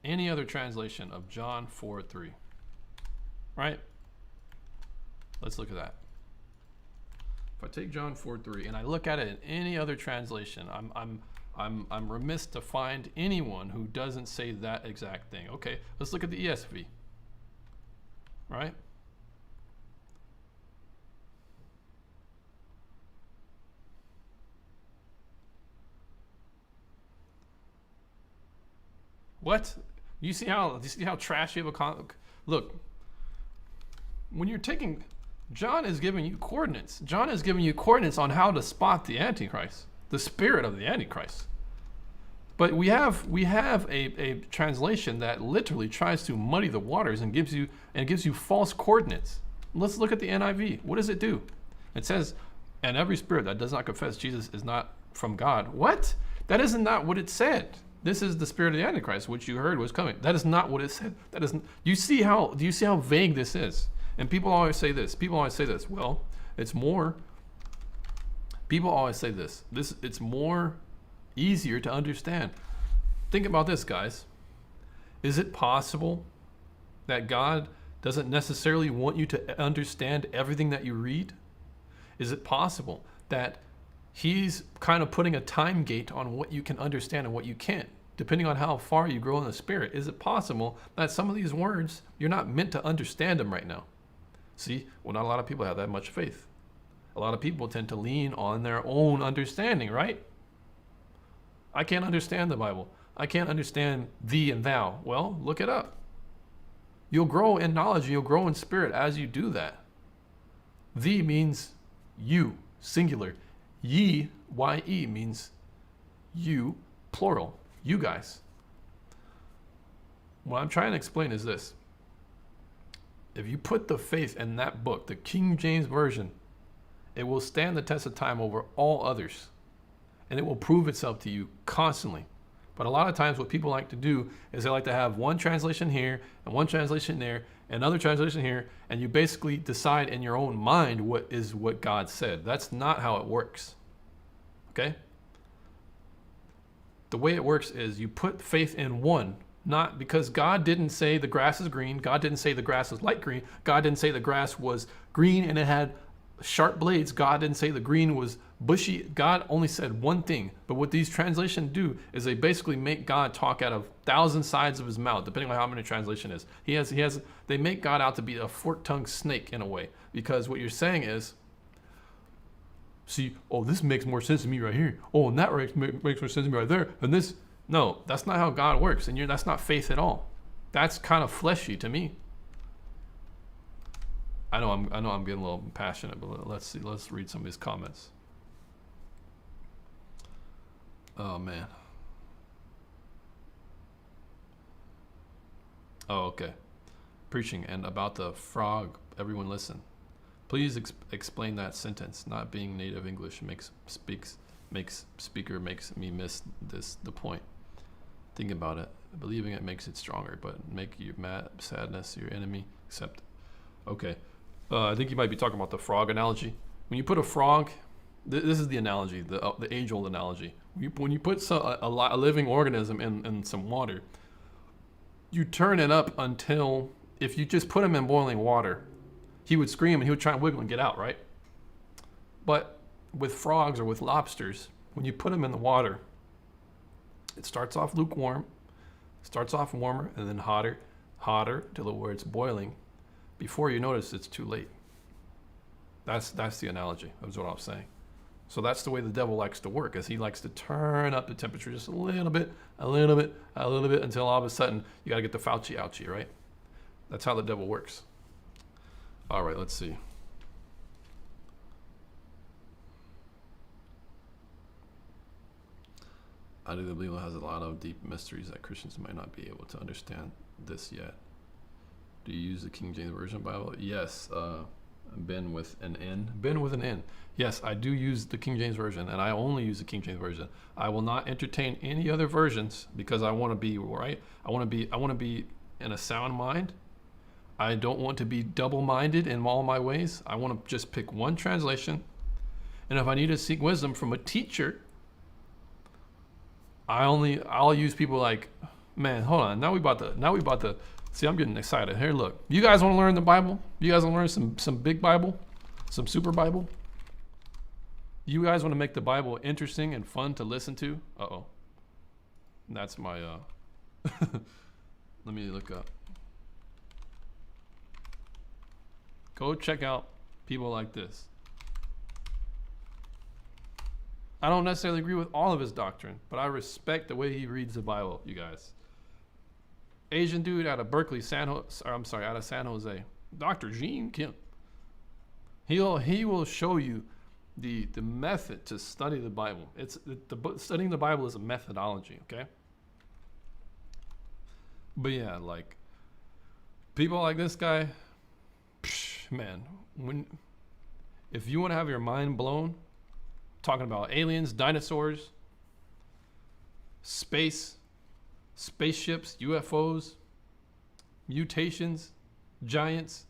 of John 4:3, right? Let's look at that. If I take John 4:3 and I look at it in any other translation, I'm remiss to find anyone who doesn't say that exact thing. Okay, let's look at the ESV. Right? What? You see how trashy of a look. When you're taking, John is giving you coordinates. John is giving you coordinates on how to spot the Antichrist, the spirit of the Antichrist. But we have a translation that literally tries to muddy the waters and gives you false coordinates. Let's look at the NIV. What does it do? It says, "And every spirit that does not confess Jesus is not from God." What? That is not what it said. This is the spirit of the Antichrist, which you heard was coming. That is not what it said. That is. Do you see how vague this is? And people always say this. Well, it's more. People always say this. It's more easier to understand. Think about this, guys. Is it possible that God doesn't necessarily want you to understand everything that you read? Is it possible that he's kind of putting a time gate on what you can understand and what you can't, depending on how far you grow in the spirit? Is it possible that some of these words, you're not meant to understand them right now? See, well, not a lot of people have that much faith. A lot of people tend to lean on their own understanding, right? I can't understand the Bible. I can't understand thee and thou. Well, look it up. You'll grow in knowledge, you'll grow in spirit as you do that. Thee means you, singular. Ye, Y-E, means you, plural. You guys. What I'm trying to explain is this. If you put the faith in that book, the King James Version, it will stand the test of time over all others. And it will prove itself to you constantly. But a lot of times what people like to do is they like to have one translation here and one translation there, another translation here, and you basically decide in your own mind what God said. That's not how it works. Okay? The way it works is you put faith in one, not because God didn't say the grass is green, God didn't say the grass was light green, God didn't say the grass was green and it had sharp blades, God didn't say the green was bushy. God only said one thing. But what these translations do is they basically make God talk out of 1,000 sides of his mouth, depending on how many translation is. They make God out to be a fork-tongued snake in a way, because what you're saying is, see, oh, this makes more sense to me right here. Oh, and that makes more sense to me right there. And this, no, that's not how God works. And that's not faith at all. That's kind of fleshy to me. I know I'm getting a little passionate, but let's see. Let's read some of his comments. Oh man. Oh, okay. Preaching and about the frog. Everyone listen. Please explain that sentence. Not being native English makes me miss the point. Think about it. Believing it makes it stronger, but make your sadness your enemy. Accept. Okay. I think you might be talking about the frog analogy. When you put a frog, this is the analogy, the age-old analogy. When you put a living organism in some water, you turn it up until, if you just put him in boiling water, he would scream and he would try and wiggle and get out, right? But with frogs or with lobsters, when you put them in the water, it starts off lukewarm, starts off warmer, and then hotter till where it's boiling. Before you notice, it's too late. That's the analogy. That's what I was saying. So that's the way the devil likes to work, is he likes to turn up the temperature just a little bit, until all of a sudden you got to get the Fauci ouchie, right? That's how the devil works. All right, let's see. I do believe it has a lot of deep mysteries that Christians might not be able to understand this yet. Do you use the King James Version Bible? Yes. Ben with an N. Ben with an N. Yes, I do use the King James Version, and I only use the King James Version. I will not entertain any other versions because I want to be right. I want to be in a sound mind. I don't want to be double-minded in all my ways. I want to just pick one translation, and if I need to seek wisdom from a teacher, I'll use people like, man, hold on. Now we about to. See, I'm getting excited. Here, look. You guys want to learn the Bible? You guys want to learn some big Bible? Some super Bible? You guys want to make the Bible interesting and fun to listen to? Uh-oh. That's my, let me look up. Go check out people like this. I don't necessarily agree with all of his doctrine, but I respect the way he reads the Bible, you guys. Asian dude out of Berkeley, out of San Jose. Dr. Gene Kim. He will show you the method to study the Bible. Studying the Bible is a methodology, okay? But yeah, like people like this guy, man, if you want to have your mind blown, talking about aliens, dinosaurs, space, spaceships, UFOs, mutations, giants,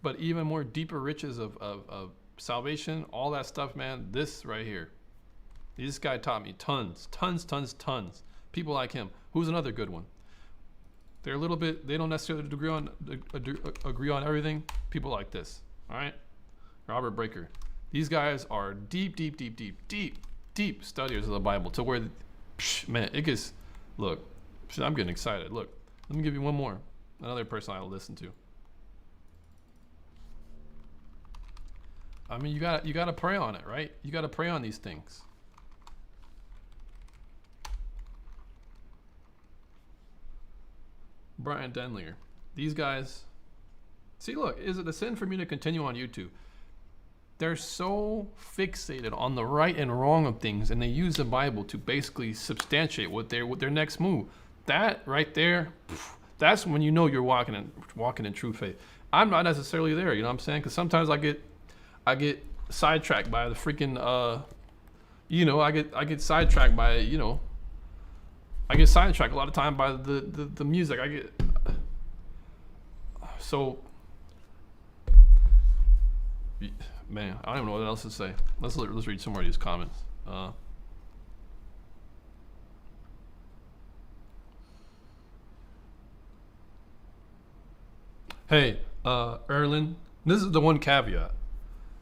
but even more deeper riches of salvation, all that stuff, man, this right here. This guy taught me tons. People like him. Who's another good one? They're a little bit, they don't necessarily agree on everything. People like this, all right? Robert Breaker. These guys are deep studiers of the Bible to where, man, it gets, look, I'm getting excited. Look, let me give you one more. Another person I listen to. I mean, you gotta pray on it, right? You gotta pray on these things. Brian Denlinger. These guys, see, look, is it a sin for me to continue on YouTube? They're so fixated on the right and wrong of things, and they use the Bible to basically substantiate what their next move. That right there, that's when you know you're walking in true faith. I'm not necessarily there, you know what I'm saying? Because sometimes I get sidetracked by the freaking, I get sidetracked by, I get sidetracked a lot of time by the music. Man, I don't even know what else to say. Let's read some more of these comments. Hey, Erlin, this is the one caveat.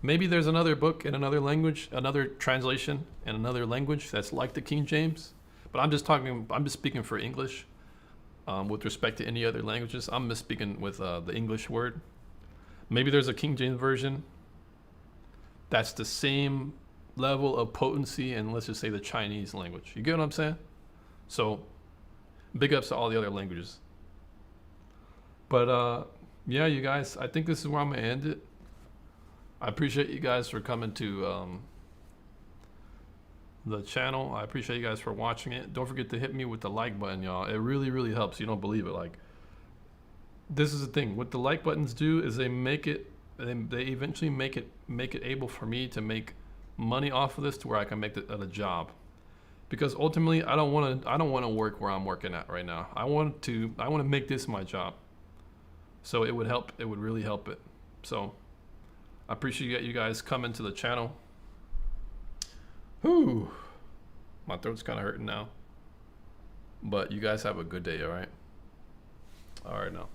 Maybe there's another book in another language, another translation in another language that's like the King James. But I'm just speaking for English. With respect to any other languages, I'm just speaking with the English word. Maybe there's a King James version that's the same level of potency in, let's just say, the Chinese language. You get what I'm saying? So, big ups to all the other languages. But yeah, you guys, I think this is where I'm gonna end it. I appreciate you guys for coming to the channel. I appreciate you guys for watching it. Don't forget to hit me with the like button, y'all. It really helps. You don't believe it. Like, this is the thing. What the like buttons do is they make it, they eventually make it able for me to make money off of this to where I can make it a job. Because ultimately, I don't want to work where I'm working at right now. I want to make this my job. So it would help. It would really help it. So I appreciate you guys coming to the channel. Whew. My throat's kind of hurting now. But you guys have a good day, all right? All right now.